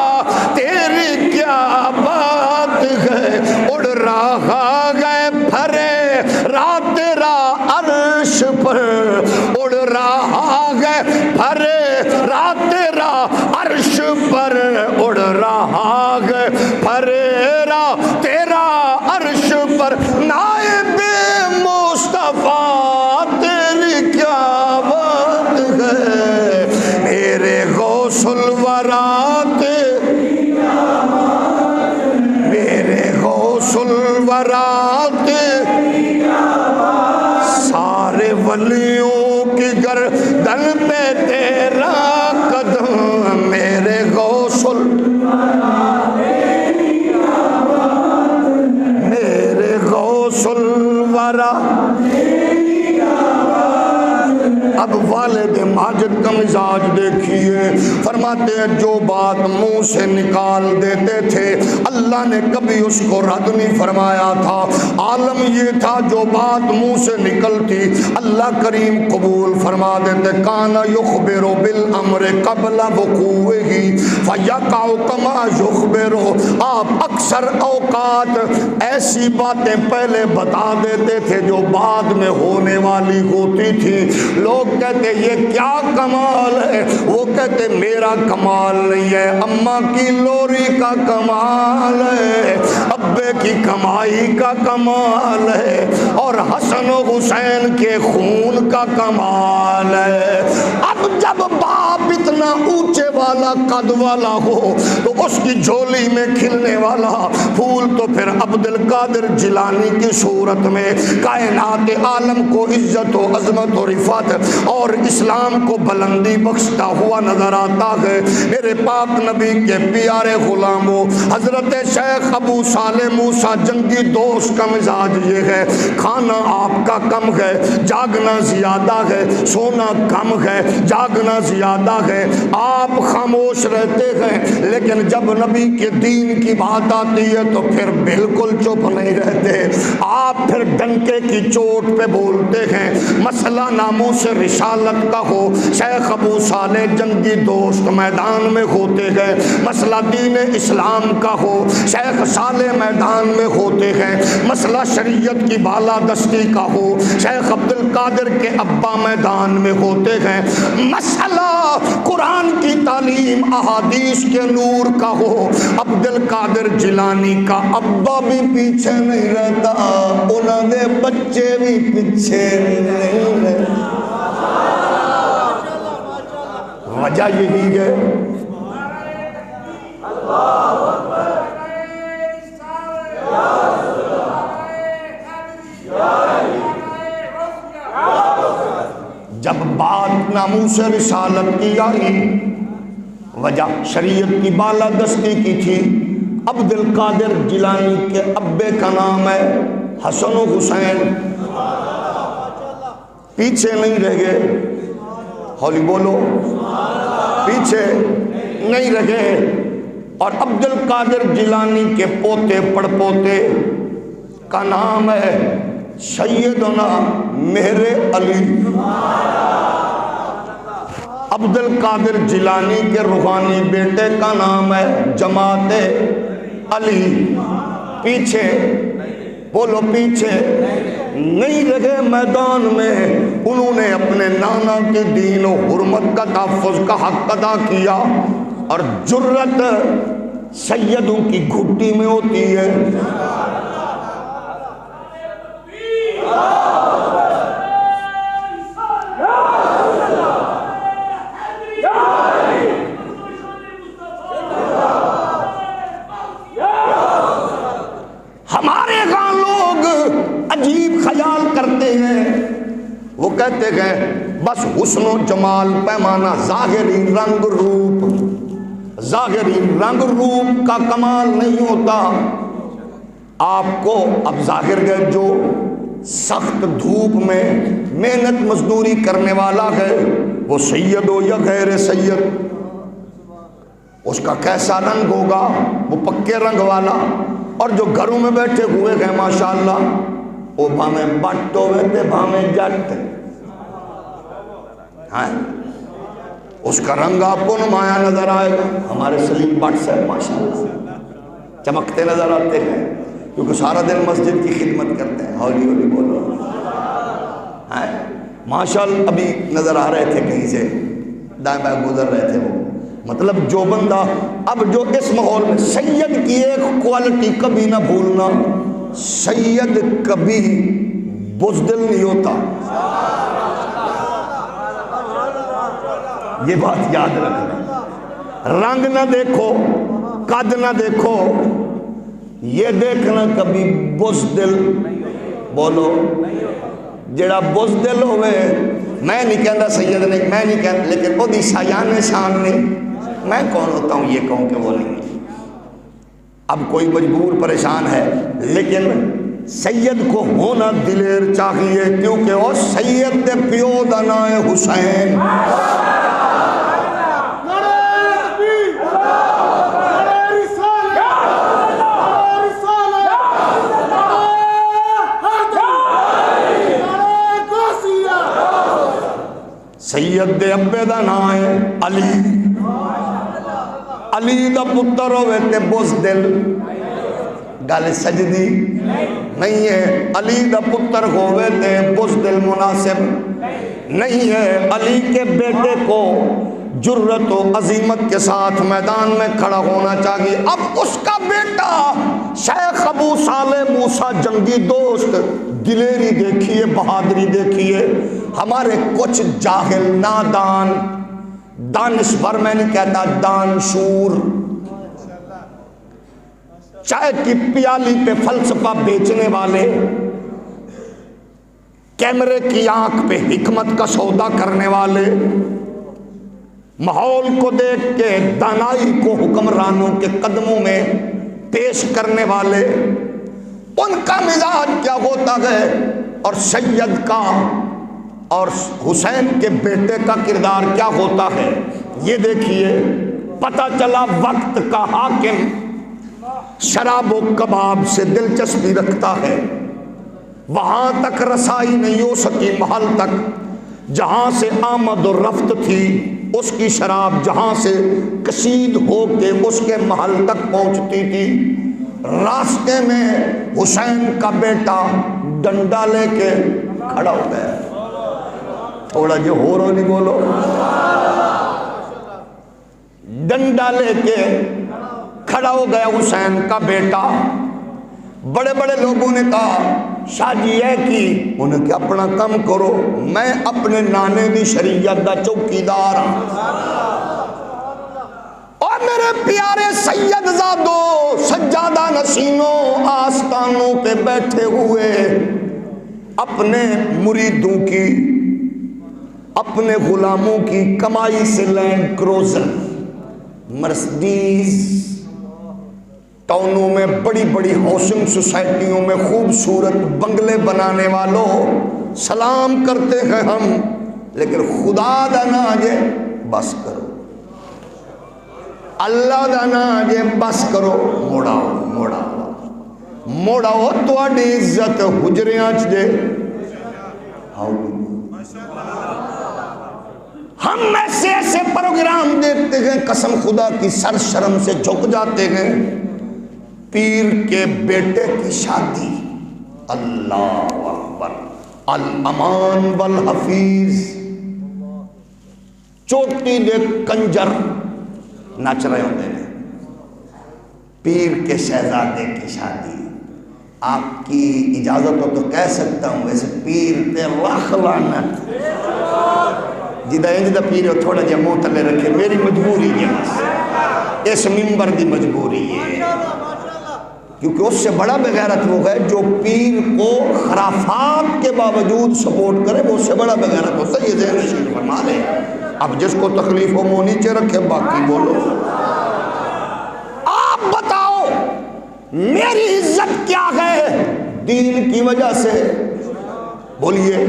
تیری کیا بات ہے، اڑ رہا ہے پھرے رات تیرا عرش پر، اڑ رہا ہے پھرے رات تیرا عرش پر، اڑ رہا ہے پھریرا تیرا عرش پر، نائب مصطفیٰ تیری کیا بات ہے، میرے غوث الورا میرے غوث الورا سارے ولیوں کی گردن پہ تیرا قدم، میرے غوث میرے غوث الورا۔ اب والد ماجد کا مزاج دیکھیے، فرماتے ہیں جو بات منہ سے نکال دیتے تھے اللہ نے کبھی اس کو رد نہیں فرمایا تھا۔ عالم یہ تھا جو بات منہ سے نکلتی اللہ کریم قبول فرما دیتے۔ کان یخبر بالامر قبل وقوعہ فیقع کما یخبر، آپ اکثر اوقات ایسی باتیں پہلے بتا دیتے تھے جو بعد میں ہونے والی ہوتی تھی۔ لوگ کہتے یہ کیا کمال ہے، وہ کہتے میرا کمال نہیں ہے، اماں کی لوری کا کمال ہے، ابے کی کمائی کا کمال ہے، اور حسن و حسین کے خون کا کمال ہے۔ اب جب باپ اتنا جتنا اونچے والا قد والا ہو تو اس کی جھولی میں کھلنے والا پھول تو پھر عبد القادر جیلانی کی صورت میں کائنات عالم کو عزت و عظمت و رفعت اور اسلام کو بلندی بخشتا ہوا نظر آتا ہے۔ میرے پاک نبی کے پیارے غلاموں، حضرت شیخ ابو صالح موسیٰ جنگی دوست کا مزاج یہ ہے، کھانا آپ کا کم ہے، جاگنا زیادہ ہے، سونا کم ہے، جاگنا زیادہ ہے، آپ خاموش رہتے ہیں، لیکن جب نبی کے دین کی بات آتی ہے تو پھر بالکل چپ نہیں رہتے، آپ پھر ڈنکے کی چوٹ پہ بولتے ہیں۔ مسئلہ ناموس رسالت کا ہو، شیخ ابو صالح جنگی دوست میدان میں ہوتے ہیں، مسئلہ دین اسلام کا ہو، شیخ صالح میدان میں ہوتے ہیں، مسئلہ شریعت کی بالادستی کا ہو، شیخ عبد القادر کے ابا میدان میں ہوتے ہیں، مسئلہ قرآن کی تعلیم احادیث کے نور کا ہو، عبد القادر جیلانی کا ابا بھی پیچھے نہیں رہتا، انہوں نے بچے بھی پیچھے نہیں رہتے۔ وجہ یہی ہے جب بات ناموس رسالت کی آئی، وجہ شریعت کی بالادستی کی تھی۔ عبد القادر جیلانی کے ابے کا نام ہے حسن و حسین، پیچھے نہیں رہ گئے، ہولی بولو، پیچھے نہیں رہ گئے۔ اور عبد القادر جیلانی کے پوتے پڑ پوتے کا نام ہے سیدنا مہر علی۔ عبد القادر جیلانی کے روحانی بیٹے کا نام ہے جماعت علی۔ پیچھے بولو، پیچھے نہیں رہے میدان میں، انہوں نے اپنے نانا کے دین و حرمت کا تحفظ کا حق ادا کیا، اور جرت سیدوں کی گھٹی میں ہوتی ہے۔ ہمارے ہاں لوگ عجیب خیال کرتے ہیں، وہ کہتے ہیں بس حسن و جمال پیمانہ، ظاہری رنگ روپ، ظاہری رنگ روپ کا کمال نہیں ہوتا۔ آپ کو اب ظاہر ہے جو سخت دھوپ میں محنت مزدوری کرنے والا ہے، وہ سید ہو یا غیر سید، اس کا کیسا رنگ ہوگا، وہ پکے رنگ والا۔ اور جو گھروں میں بیٹھے ہوئے ہیں ماشاءاللہ، وہ بھامیں بٹ ہوئے تھے، بھامیں جٹ، اس کا رنگ آپ کو نمایاں نظر آئے گا۔ ہمارے سلیم بٹ صاحب ماشاءاللہ چمکتے نظر آتے ہیں، کیونکہ سارا دن مسجد کی خدمت کرتے ہیں۔ ہولی ہولی بولو، ماشاءاللہ ابھی نظر آ رہے تھے، کہیں سے دائیں بائیں گزر رہے تھے۔ وہ مطلب جو بندہ اب جو اس ماحول میں، سید کی ایک کوالٹی کبھی نہ بھولنا، سید کبھی بزدل نہیں ہوتا، یہ بات یاد رکھنا۔ رنگ نہ دیکھو، قد نہ دیکھو، یہ دیکھنا کبھی بزدل، بولو جڑا بزدل ہوئے، میں نہیں کہنا سید نہیں، میں نہیں کہنا، لیکن وہ دی شایان شان نہیں، میں کون ہوتا ہوں یہ کہوں کہ وہ نہیں۔ اب کوئی مجبور پریشان ہے، لیکن سید کو ہونا دلیر چاہیے، کیونکہ وہ سید دے پیو دا نام ہے حسین۔ سید دے ابے دا نام ہے علی، علی دا پتر ہوئے تے بزدل، گل سجدی نہیں ہے۔ علی دا پتر ہوئے تے بزدل مناسب نہیں ہے۔ علی کے بیٹے کو جرت و عظیمت کے ساتھ میدان میں کھڑا ہونا چاہیے۔ اب اس کا بیٹا شیخ ابو صالح موسیٰ جنگی دوست، دلیری دیکھیے، بہادری دیکھیے۔ ہمارے کچھ جاہل نادان دانشور میں نہیں کہتا، دانشور. چائے کی پیالی پہ فلسفہ بیچنے والے، کیمرے کی آنکھ پہ حکمت کا سودا کرنے والے، ماحول کو دیکھ کے دانائی کو حکمرانوں کے قدموں میں پیش کرنے والے، ان کا مزاج کیا ہوتا ہے اور سید کا اور حسین کے بیٹے کا کردار کیا ہوتا ہے، یہ دیکھیے. پتہ چلا وقت کا حاکم شراب و کباب سے دلچسپی رکھتا ہے، وہاں تک رسائی نہیں ہو سکی محل تک جہاں سے آمد و رفت تھی. اس کی شراب جہاں سے کشید ہو کے اس کے محل تک پہنچتی تھی، راستے میں حسین کا بیٹا ڈنڈا لے کے کھڑا ہو گیا. تھوڑا جو ہو رو نہیں بولو. ڈنڈا لے کے کھڑا ہو گیا حسین کا بیٹا. بڑے بڑے لوگوں نے کہا شاہ جی ہے کی انہیں کہ اپنا کم کرو، میں اپنے نانے دی شریعت دا چوکیدار ہوں. اور میرے پیارے سید زادو سجادہ نشینوں آستانوں پہ بیٹھے ہوئے اپنے مریدوں کی، اپنے غلاموں کی کمائی سے لینڈ کروزر، مرسڈیز، ٹاؤنوں میں بڑی بڑی ہاؤسنگ سوسائٹیوں میں خوبصورت بنگلے بنانے والوں سلام کرتے ہیں ہم، لیکن خدا دا نا جے بس کرو، اللہ دا نا جے بس کرو، موڑاؤ موڑاؤ موڑاؤ تواڈی عزت حجریاں چ جے. ہم ایسے پروگرام دیکھتے ہیں قسم خدا کی سر شرم سے جھک جاتے ہیں. پیر کے بیٹے کی شادی، اللہ اکبر، الامان والحفیظ، چوٹی دے کنجر نچ رہے ہوتے ہیں. پیر کے شہزادے کی شادی. آپ کی اجازت ہو تو کہہ سکتا ہوں ویسے پیر تے لاکھ لعنت. جدہ پیر ہو تھوڑا جہا منہ تلے رکھے، میری مجبوری ہے، بس اس ممبر دی مجبوری ہے، کیونکہ اس سے بڑا بغیرت وہ ہے جو پیر کو خرافات کے باوجود سپورٹ کرے، وہ اس سے بڑا بغیرت ہوتا ہے. یہ ذہن نشین فرما لے. اب جس کو تکلیف ہو منہ نیچے رکھے، باقی بولو. آپ بتاؤ میری عزت کیا ہے دین کی وجہ سے؟ بولیے.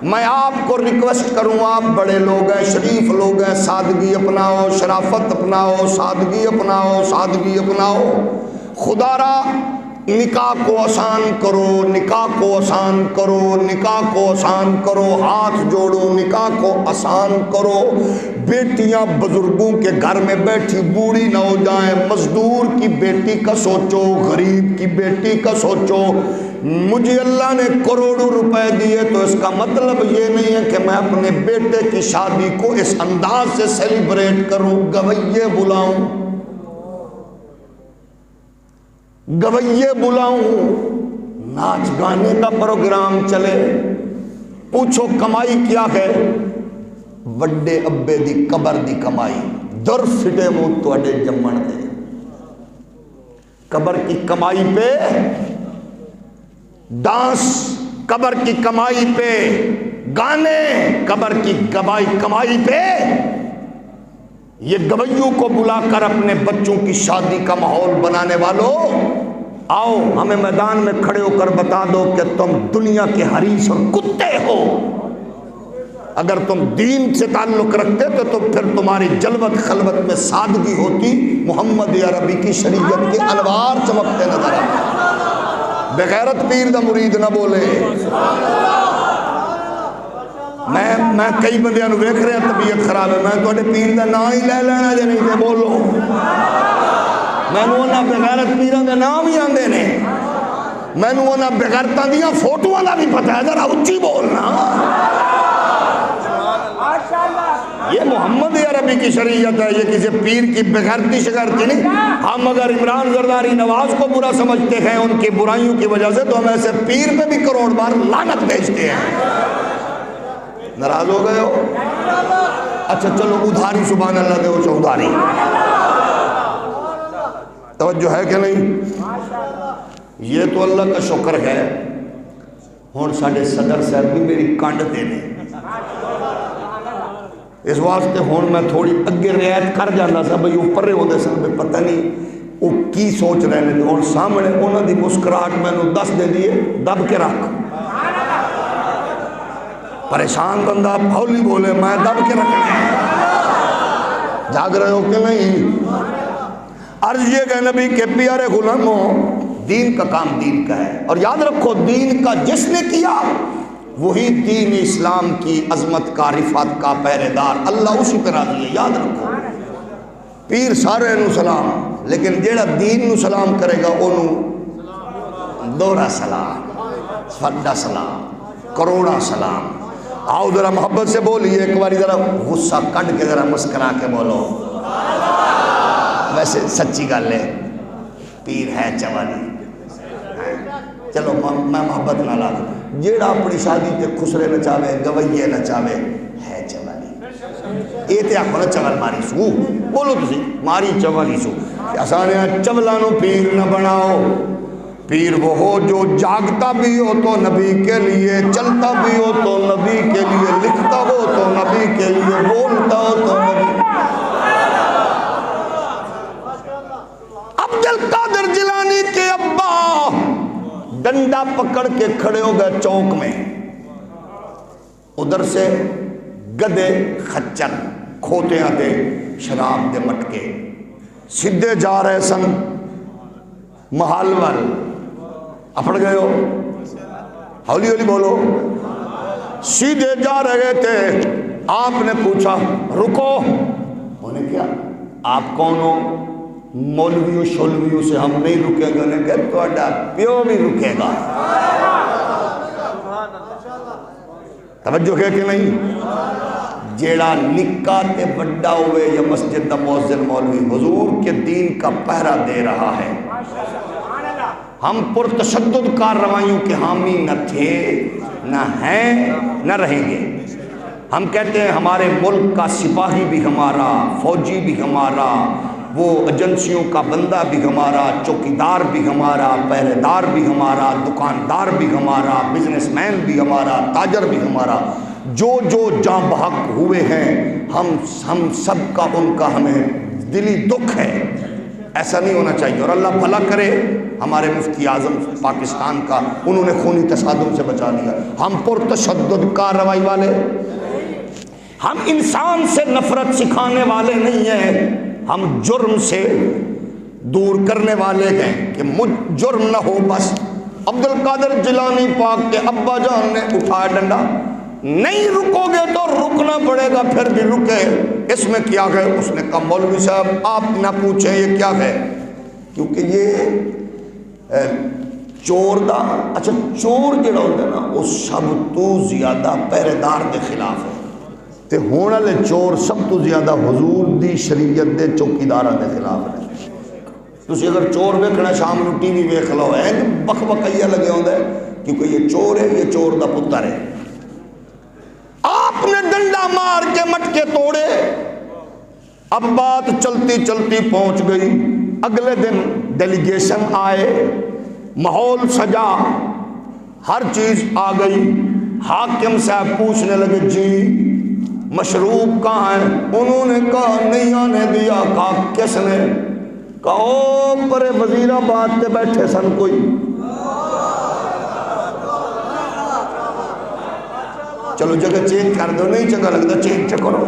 میں آپ کو ریکویسٹ کروں، آپ بڑے لوگ ہیں، شریف لوگ ہیں، سادگی اپناؤ، شرافت اپناؤ، سادگی اپناؤ، سادگی اپناؤ. خدا را نکاح کو آسان کرو، نکاح کو آسان کرو، نکاح کو آسان کرو، ہاتھ جوڑو، نکاح کو آسان کرو. بیٹیاں بزرگوں کے گھر میں بیٹھی بوڑھی نہ ہو جائیں. مزدور کی بیٹی کا سوچو، غریب کی بیٹی کا سوچو. مجھے اللہ نے کروڑوں روپے دیے تو اس کا مطلب یہ نہیں ہے کہ میں اپنے بیٹے کی شادی کو اس انداز سے سیلیبریٹ کروں. گویے بلاؤں، گویے بلاؤں، ناچ گانے کا پروگرام چلے. پوچھو کمائی کیا ہے؟ وڈے ابے دی قبر دی کمائی. در فٹے منہ تواڈے جمن دے. قبر کی کمائی پہ ڈانس، قبر کی کمائی پہ گانے، قبر کی کمائی پہ یہ گویوں کو بلا کر اپنے بچوں کی شادی کا ماحول بنانے والوں، آؤ ہمیں میدان میں کھڑے ہو کر بتا دو کہ تم دنیا کے حریص اور کتے ہو. اگر تم دین سے تعلق رکھتے تو پھر تمہاری جلوت خلوت میں سادگی ہوتی، محمد عربی کی شریعت کے انوار چمکتے نظر آتے. بغیرت پیر دا مرید نہ بولے. میں کئی بندیاں نو ویکھ رہا طبیعت خراب ہے، میں تواڈے پیر دا نام ہی لے لینا جے نہیں تے بولو. مینوں انہاں بغیرت پیراں دے نام ہی آندے نے، مینوں انہاں بغیرتاں دیاں فوٹواں دا بھی پتہ ہے. ذرا اچھی بولنا. یہ محمد عربی کی شریعت ہے، یہ کسی پیر کی بغیرتی شگرتی نہیں. ہم اگر عمران زرداری نواز کو برا سمجھتے ہیں ان کی برائیوں کی وجہ سے، تو ہم ایسے پیر پہ بھی کروڑ بار لعنت بھیجتے ہیں. ناراض ہو گئے ہو؟ اچھا چلو ادھاری سبحان اللہ دے ہو ادھاری، توجہ ہے کہ نہیں؟ یہ تو اللہ کا شکر ہے۔ ہون ساڑھے صدر صاحب بھی میری کانڈ دینے، اس واسطے ہون میں تھوڑی اگے رعایت کر جانا سا بھئی اوپر رہے ہوندے سن میں پتہ نہیں وہ کی سوچ رہے ہیں، اور سامنے انہوں دی مسکراہٹ میں نے دس دے دیے دب کے رکھ۔ پریشان بندہ ہولی بولے میں دب کے رکھنا ہے، جاگ رہے ہو کہ نہیں؟ عرض یہ کہ نبی کے پیارے غلاموں، دین کا کام دین کا ہے، اور یاد رکھو دین کا جس نے کیا وہی دین اسلام کی عظمت کا رفعت کا پہرے دار، اللہ اسی پہ راضی ہے۔ یاد رکھو پیر سارے نو سلام، لیکن جیڑا دین نو سلام کرے گا انہوں دورہ سلام، فڈا سلام، کروڑا سلام۔ آؤ ذرا محبت سے بولیے ایک باری، ذرا غصہ کٹ کے ذرا مسکرا کے بولو۔ ویسے سچی گل ہے پیر ہے چوالی، چلو میں محبت نہ لا دوں، جیڑا اپنی شادی تے خسرے نہ چاہے گوئیے نہ چاہے ہے چوالی۔ یہ تے آخو نا چول ماری سو، بولو تسی ماری چوالی سو۔ آسانیاں چولانو پیر نہ بناؤ، پیر وہ ہو جو جاگتا بھی ہو تو نبی کے لیے، چلتا بھی ہو تو نبی کے لیے، لکھتا ہو تو نبی کے لیے، بولتا ہو تو نبی۔ عبد القادر جیلانی کے ابا ڈنڈا پکڑ کے کھڑے ہو گئے چوک میں، ادھر سے گدے خچر کھوتے آتے شراب دے مٹکے سیدھے جا رہے سن محل وال، اپڑ گئے ہو ہولی ہولی بولو، سیدھے جا رہے تھے، آپ نے پوچھا رکو، انہیں کیا آپ کون ہو؟ مولویوں شولویوں سے ہم نہیں رکے گا، انہیں کہا تو اڈا پیو بھی رکے گا۔ توجہ ہے کہ نہیں؟ جیڑا نکا تے بڑا ہوئے یا مسجد دا مؤذن مولوی حضور کے دین کا پہرہ دے رہا ہے، ہم پرتشدد کارروائیوں کے حامی نہ تھے، نہ ہیں، نہ رہیں گے۔ ہم کہتے ہیں ہمارے ملک کا سپاہی بھی ہمارا، فوجی بھی ہمارا، وہ ایجنسیوں کا بندہ بھی ہمارا، چوکیدار بھی ہمارا، پہرے دار بھی ہمارا، دکاندار بھی ہمارا، بزنس مین بھی ہمارا، تاجر بھی ہمارا، جو جو جاں بحق ہوئے ہیں ہم سب کا ان کا ہمیں دلی دکھ ہے۔ ایسا نہیں ہونا چاہیے، اور اللہ بھلا کرے ہمارے مفتی اعظم پاکستان کا، انہوں نے خونی تصادم سے بچا لیا۔ ہم پرتشدد کارروائی والے، ہم انسان سے نفرت سکھانے والے نہیں ہیں، ہم جرم سے دور کرنے والے ہیں کہ مجھ جرم نہ ہو بس۔ عبد القادر جیلانی پاک کے ابا جان نے اٹھایا ڈنڈا، نہیں رکو گے تو رکنا پڑے گا، پھر بھی رکے۔ اس میں کیا ہے؟ اس نے کہا مولوی صاحب آپ نہ پوچھیں یہ کیا ہے، کیونکہ یہ چور دا، اچھا چور جڑا ہوتا ہے نا وہ سب تو زیادہ پہرے دار دے خلاف ہے، تے ہونے والے چور سب تو زیادہ حضور دی شریعت دے چوکیداراں دے خلاف ہے۔ تسی اگر چور ویکھنا شام نو ٹی وی ویکھ لو، ہے بک بکیا لگے ہوندا ہے، کیونکہ یہ چور ہے، یہ چور دا پتر ہے۔ آپ نے ڈنڈا مار کے مٹکے توڑے، اب بات چلتی چلتی پہنچ گئی۔ اگلے دن ڈیلیگیشن آئے، ماحول سجا، ہر چیز آ گئی۔ حاکم صاحب پوچھنے لگے جی مشروب کہاں ہے؟ انہوں نے کہا نہیں آنے دیا۔ کہا کس نے؟ کہا او پرے وزیر آباد تے بیٹھے سن کوئی۔ چلو جگہ چینج کر دو، نہیں چنگا لگتا چینج کرو،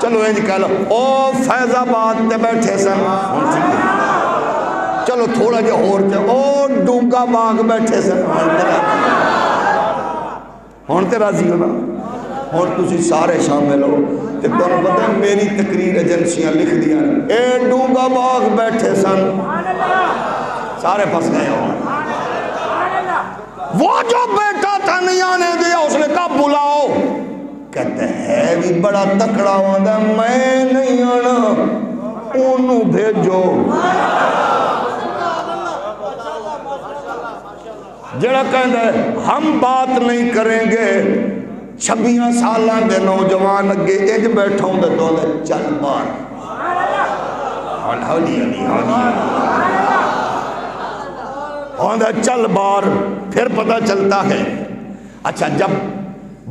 چلو یہ کہہ لو او فیض آباد تے بیٹھے سن، چلو تھوڑا جا اور او ڈونگا باغ بیٹھے سن، ہون تے راضی ہو نا؟ ہون تسی سارے شامل ہو تے تمہیں پتہ ہے میری تقریر ایجنسیاں لکھ دیا اے ڈونگا باغ بیٹھے سن، سارے پھنس گئے ہو۔ وہ جو بیٹا تھا نہیں آنے دیا، اس نے کہا بلاؤ، کہتے ہے بھی بڑا تکڑا ہوتا ہے، میں نہیں آنا، انہوں بھیجو۔ جڑا کہتا ہے ہم بات نہیں کریں گے، 26 سالاں دے نوجوان اگے انج بیٹھا ہوں تو چل باہر، ہولی ہولی ہولی چل باہر، پھر پتہ چلتا ہے۔ اچھا جب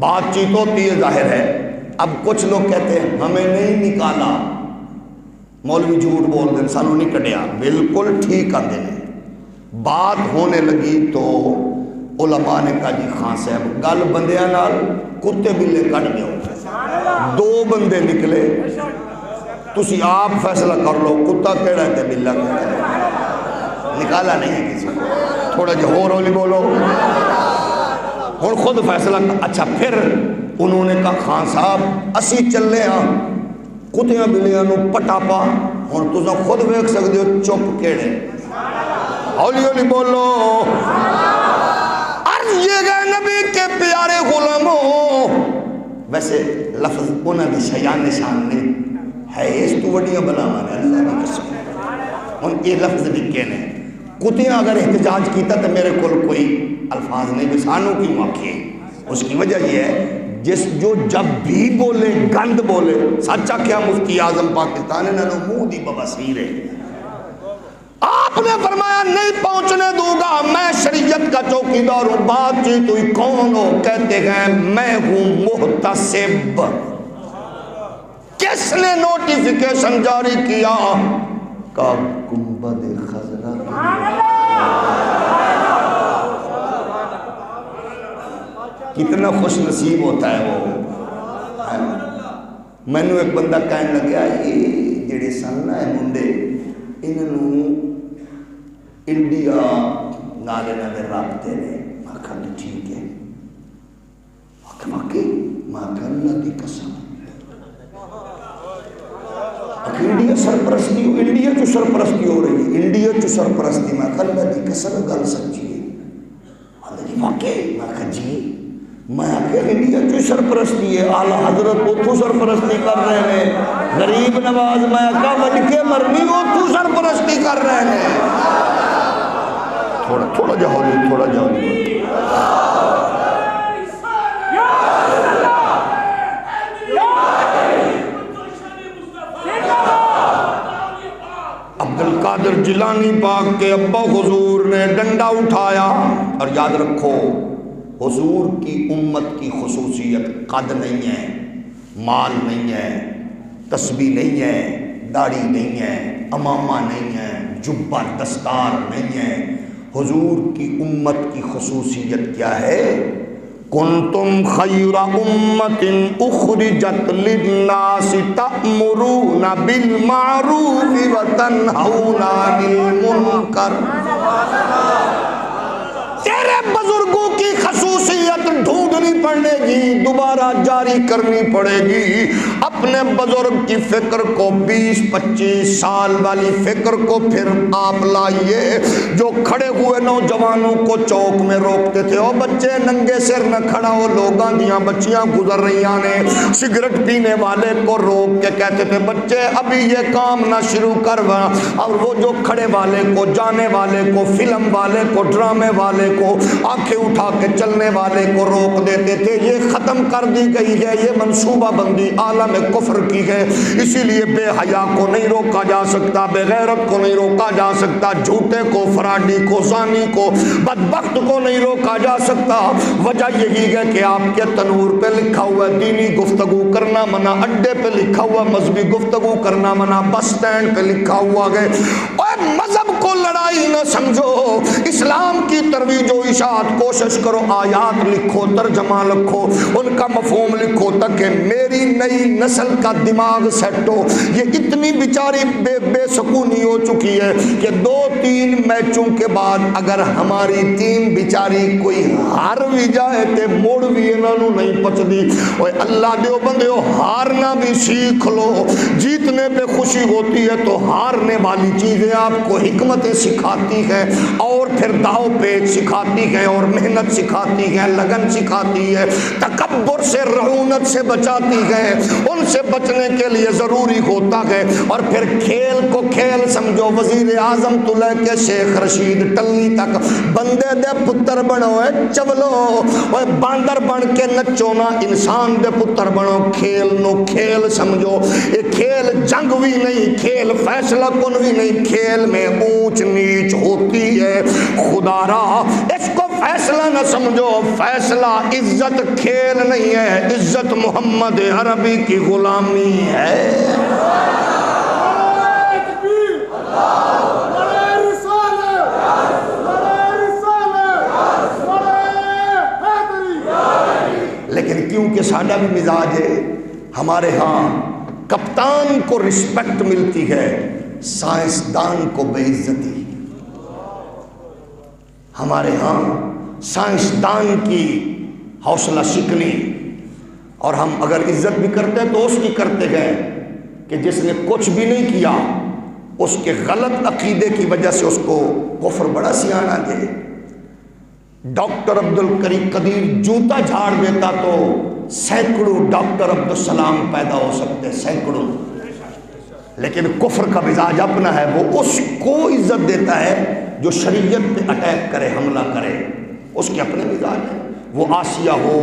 بات چیت ہوتی ہے ظاہر ہے، اب کچھ لوگ کہتے ہیں ہمیں نہیں نکالا، مولوی جھوٹ بول دیں سانو نہیں کٹیا، بالکل ٹھیک آتے ہیں۔ بات ہونے لگی تو علماء نے کہا جی خان صاحب گل بندیاں نال کتے بلے کٹ دیو، 2 بندے نکلے، تسی آپ فیصلہ کر لو کتا کیڑا ہے بلا کیڑا ہے، نکالا نہیں ہے کسی کو، تھوڑا جو ہولی بولو اور خود فیصلہ۔ اچھا پھر انہوں نے کہا خان صاحب اسی چلے ہاں کتیاں بلیاں نو پٹاپا، اور تسا خود ویکھ سکتے ہو چپ کیڑے، ہولی ہولی بولو۔ عرض یہ گئے نبی کے پیارے غلاموں، ویسے لفظ انہاں دی شیان نشان نہیں ہے، اس تو وڈیاں بلاواں نے اللہ کی قسم، ان یہ لفظ بھی کہنے کتیاں اگر احتجاج کیتا تو میرے کول کوئی الفاظ نہیں، بسانوں کی موقع ہے۔ اس کی وجہ یہ ہے جو جب بھی بولے گند بولے، سچا کیا مفتی اعظم پاکستان انہوں نے منہ دی ببصیر ہے۔ آپ نے فرمایا نہیں پہنچنے دوں گا، میں شریعت کا چوکیدار ہوں۔ بات چیت ہوئی کون ہو؟ کہتے ہیں میں ہوں محتسب۔ کس نے نوٹیفیکیشن جاری کیا؟ کا گنبد خضرا کتنا خوش نصیب ہوتا ہے وہ۔ میں نے ایک بندہ کہنے لگا یہ جڑے سن نا منڈے انہوں انڈیا نال انہاں دے رابطے نے، میں کہا ٹھیک ہے، واقعی میں کہا اللہ دی قسم انڈیا سرپرستی، انڈیا جو سرپرستی ہو رہی ہے، انڈیا جو سرپرستی، میں کہا اللہ دی قسم گل سچی ہے، اللہ جی واقعی، میں کہا جی، میں کہ انڈیا جو سرپرستی ہے، اعلیٰ حضرت اتھو سرپرستی کر رہے ہیں، غریب نواز میں کہا وڈ کے مرنی اتھو سرپرستی کر رہے ہیں۔ تھوڑا جا ہولی، تھوڑا جا ہولی۔ عبدالقادر جیلانی پاک کے ابا حضور نے ڈنڈا اٹھایا، اور یاد رکھو حضور کی امت کی خصوصیت قد نہیں ہے، مال نہیں ہے، تسبیح نہیں ہے، داڑھی نہیں ہے، امامہ نہیں ہے، جبہ دستار نہیں ہے۔ حضور کی امت کی خصوصیت کیا ہے؟ کنتم خیر امت اخرجت للناس تأمرون بالمعروف وتنہون عن المنکر۔ تیرے بزرگوں کی خصوصیت ڈھونڈنی پڑے گی، دوبارہ جاری کرنی پڑے گی۔ اپنے بزرگ کی فکر کو 20-25 سال والی فکر کو پھر آپ لائیے، جو کھڑے ہوئے نوجوانوں کو چوک میں روکتے تھے، او بچے ننگے سر نہ کھڑا ہو، لوگاں دیاں بچیاں گزر رہیاں نے، سگریٹ پینے والے کو روک کے کہتے تھے بچے ابھی یہ کام نہ شروع کروا، اور وہ جو کھڑے والے کو، جانے والے کو، فلم والے کو، ڈرامے والے کو، آنکھیں اٹھا کے چلنے والے کو روک دیتے تھے۔ یہ ختم کر دی گئی ہے، یہ منصوبہ بندی عالم کفر کی ہے، اسی لیے بے حیا کو نہیں روکا جا سکتا، بے غیرت کو نہیں روکا جا سکتا، جھوٹے کو، فراڈی کو، زانی کو، بدبخت کو نہیں روکا جا سکتا۔ وجہ یہی ہے کہ آپ کے تنور پہ لکھا ہوا دینی گفتگو کرنا منع، اڈے پہ لکھا ہوا مذہبی گفتگو کرنا منع، بس سٹینڈ پہ لکھا ہوا ہے۔ اور مذہب کو لڑائی نہ سمجھو، اسلام کی ترویج و اشاعت کوشش کرو، آیات لکھو، ترجمہ لکھو، ان کا مفہوم لکھو تاکہ میری نئی نسل کا دماغ سیٹ ہو۔ یہ اتنی بیچاری بے سکونی ہو چکی ہے کہ 2-3 میچوں کے بعد اگر ہماری ٹیم بیچاری کوئی ہار بھی جائے تے موڑ بھی انہوں نہیں پچدی۔ اوے اللہ دیو بندیو، ہارنا بھی سیکھ لو، جیتنے پہ خوشی ہوتی ہے تو ہارنے والی چیزیں آپ کو حکمتیں سکھاتی ہیں، اور پھر داؤ پیچ نیک سکھاتی ہے اور محنت سکھاتی ہے، لگن سکھاتی ہے، تکبر سے رعونت سے بچاتی ہے۔ ان سے بچنے کے لیے ضروری ہوتا ہے۔ اور پھر کھیل کو کھیل سمجھو، وزیر اعظم تو لے کے شیخ رشید ٹلی تک بندے دے پتر بنو، چولو اوے باندر بن کے نچو نا، انسان دے پتر بنو۔ کھیل نو کھیل سمجھو، یہ کھیل جنگ بھی نہیں، کھیل فیصلہ کن بھی نہیں، کھیل میں اونچ نیچ ہوتی ہے۔ خدا را اس کو فیصلہ نہ سمجھو، فیصلہ عزت کھیل نہیں ہے، عزت محمد عربی کی غلامی ہے۔ لیکن کیونکہ ساڈا بھی مزاج ہے، ہمارے ہاں کپتان کو رسپیکٹ ملتی ہے، سائنسدان کو بے عزتی۔ ہمارے ہاں سائنسدان کی حوصلہ شکنی، اور ہم اگر عزت بھی کرتے ہیں تو اس کی کرتے ہیں کہ جس نے کچھ بھی نہیں کیا، اس کے غلط عقیدے کی وجہ سے اس کو کفر بڑا سیانا دے۔ ڈاکٹر عبدالکریم قدیر جوتا جھاڑ دیتا تو سینکڑوں ڈاکٹر عبدالسلام پیدا ہو سکتے، سینکڑوں۔ لیکن کفر کا مزاج اپنا ہے، وہ اس کو عزت دیتا ہے جو شریعت پہ اٹیک کرے، حملہ کرے، اس کے اپنے مزاج ہے۔ وہ آسیہ ہو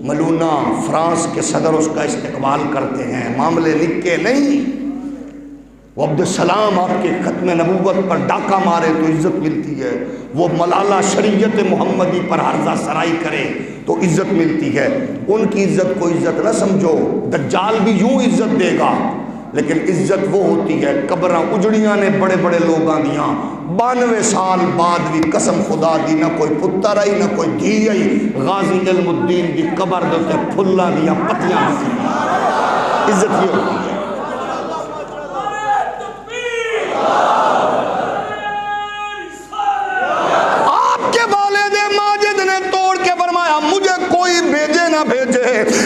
ملونہ، فرانس کے صدر اس کا استقبال کرتے ہیں، معاملے لکھے نہیں۔ وہ عبدالسلام آپ کے ختم نبوت پر ڈاکہ مارے تو عزت ملتی ہے، وہ ملالہ شریعت محمدی پر عرضہ سرائی کرے تو عزت ملتی ہے۔ ان کی عزت کو عزت نہ سمجھو، دجال بھی یوں عزت دے گا، لیکن عزت وہ ہوتی ہے، قبراں اجڑیاں نے بڑے بڑے لوگاں دیاں، 92 سال بعد بھی قسم خدا دی نہ کوئی پتر آئی نہ کوئی دھی آئی، غازی علم الدین دی قبر دے پھلاں دیاں پتیاں دی۔ عزت یہ ہوتی ہے۔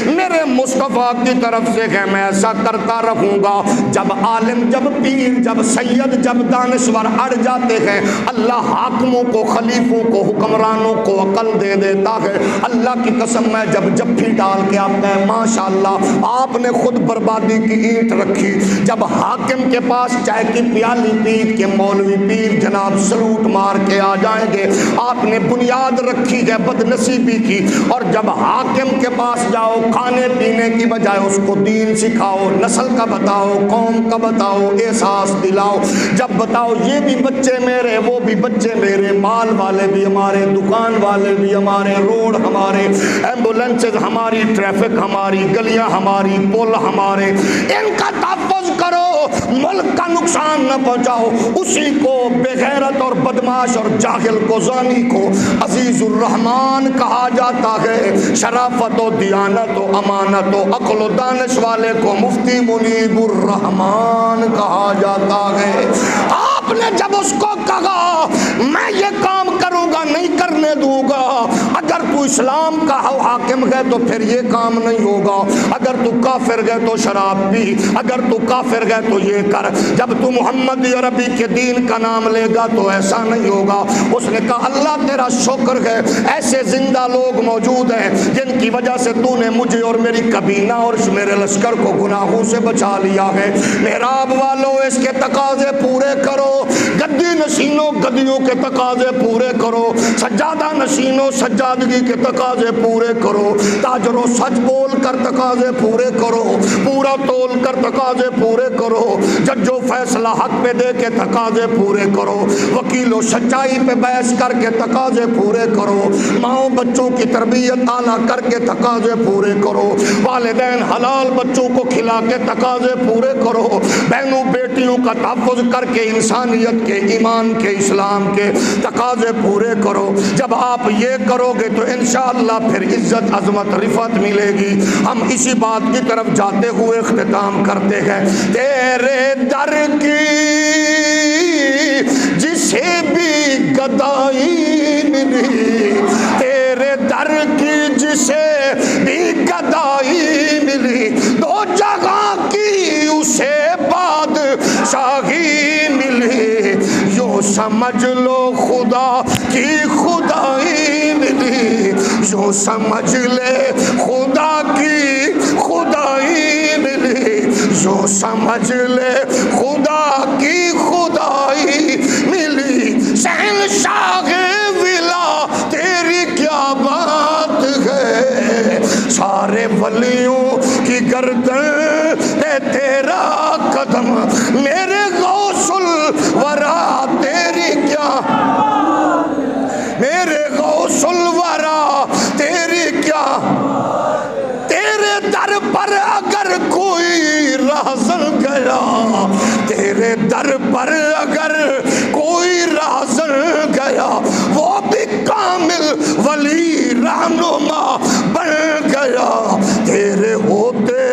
میرے مصطفیٰ کی طرف سے کہ میں ایسا کرتا رہوں گا۔ جب عالم، جب پیر، جب سید، جب دانشور اڑ جاتے ہیں، اللہ حاکموں کو، خلیفوں کو، حکمرانوں کو عقل دے دیتا ہے۔ اللہ کی قسم میں جب جفی ڈال کے آپ کہیں ماشاءاللہ آپ نے خود بربادی کی اینٹ رکھی، جب حاکم کے پاس چائے کی پیالی پیٹ کے مولوی پیر جناب سلوٹ مار کے آ جائیں گے، آپ نے بنیاد رکھی ہے بد نصیبی کی۔ اور جب حاکم کے پاس جاؤ، کھانے پینے کی بجائے اس کو دین سکھاؤ، نسل کا بتاؤ، قوم کا بتاؤ، احساس دلاؤ۔ جب بتاؤ یہ بھی بچے میرے، وہ بھی بچے میرے، مال والے بھی ہمارے، دکان والے بھی ہمارے، روڈ ہمارے، ایمبولینسز ہماری، ٹریفک ہماری، گلیاں ہماری، پل ہمارے، ان کا تحفظ کرو، ملک کا نقصان نہ پہنچاؤ۔ اسی کو بے غیرت اور بدماش اور جاہل کو، زانی کو عزیز الرحمن کہا جاتا ہے۔ شرافت و دیانت و امانت و عقل و دانش والے کو مفتی منیب الرحمن کہا جاتا ہے۔ آپ نے جب اس کو کہا میں یہ کام کروں گا، نہیں کرنے دوں گا، اگر تو اسلام کا حاکم ہے تو پھر یہ کام نہیں ہوگا، اگر تو کافر ہے تو شراب پی، اگر تو کافر ہے تو یہ کر، جب تو محمد عربی کے دین کا نام لے گا تو ایسا نہیں ہوگا۔ اس نے کہا اللہ تیرا شکر ہے ایسے زندہ لوگ موجود ہیں جن کی وجہ سے تو نے مجھے اور میری کابینہ اور میرے لشکر کو گناہوں سے بچا لیا ہے۔ محراب والوں اس کے تقاضے پورے کرو، گدی نشینوں گدیوں کے تقاضے پورے کرو، سجادہ نشینوں سجادگی کے تقاضے پورے کرو، تاجروں سچ بول کر تقاضے پورے کرو، پورا تول کر تقاضے پورے کرو، ججو فیصلہ حق پہ دے کے تقاضے پورے کرو، وکیلوں سچائی پہ بحث کر کے تقاضے پورے کرو، ماؤں بچوں کی تربیت اعلیٰ کر کے تقاضے پورے کرو، والدین حلال بچوں کو کھلا کے تقاضے پورے کرو، بہنوں بیٹیوں کا تحفظ کر کے انسانیت کے، ایمان کے، اسلام کے تقاضے پورے کرو۔ جب آپ یہ کرو گے تو انشاءاللہ پھر عزت، عظمت، رفعت ملے گی۔ ہم اسی بات کی طرف جاتے ہوئے اختتام کرتے ہیں۔ تیرے در کی جسے بھی گدائی ملی، تیرے در کی جسے بھی گدائی ملی، دو جگہ کی اسے بادشاہی ملی، یوں یوں سمجھ لو خدا کی خدائی ملی، یوں سمجھ لے خدا کی خدائی ملی، یوں سمجھ لے خدا کی خدائی ملی، شہنشاہ ولا تیری کیا بات ہے، سارے ولیوں کی گردن ہے تیرا قدم، میرے غوث الورا تیری کیا، میرے غوث الورا تیری کیا، تیرے در پر اگر کوئی راہزن گیا، تیرے در پر اگر کوئی راہزن گیا، وہ بھی کامل ولی رہنما بن گیا، تیرے ہوتے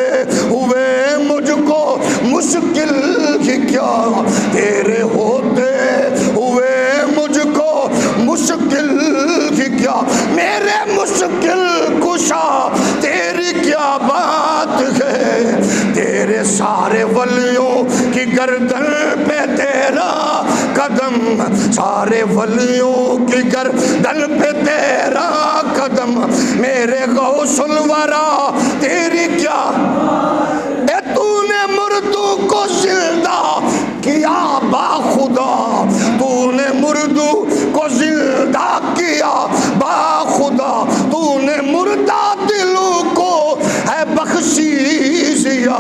ہوئے مجھ کو مشکل ہی کیا، تیرے ہوتے ہوئے مجھ کو مشکل ہی کیا، میرے مشکل کشا تیری کیا بات ہے، تیرے سارے ولیوں کی گردن پہ تیرا قدم، سارے ولیوں کی گردن پہ تیرا قدم، میرے غوث الورا تیری کیا، اے تو نے مردوں کو زندہ کیا با خدا، تو نے مردوں کو زندہ کیا با خدا، تو نے مردہ دلوں کو ہے بخشیشیا،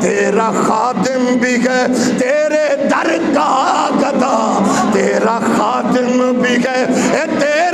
تیرا خادم بھی ہے تیرے در کا گدا، تیرا خادم بھی ہے تیرے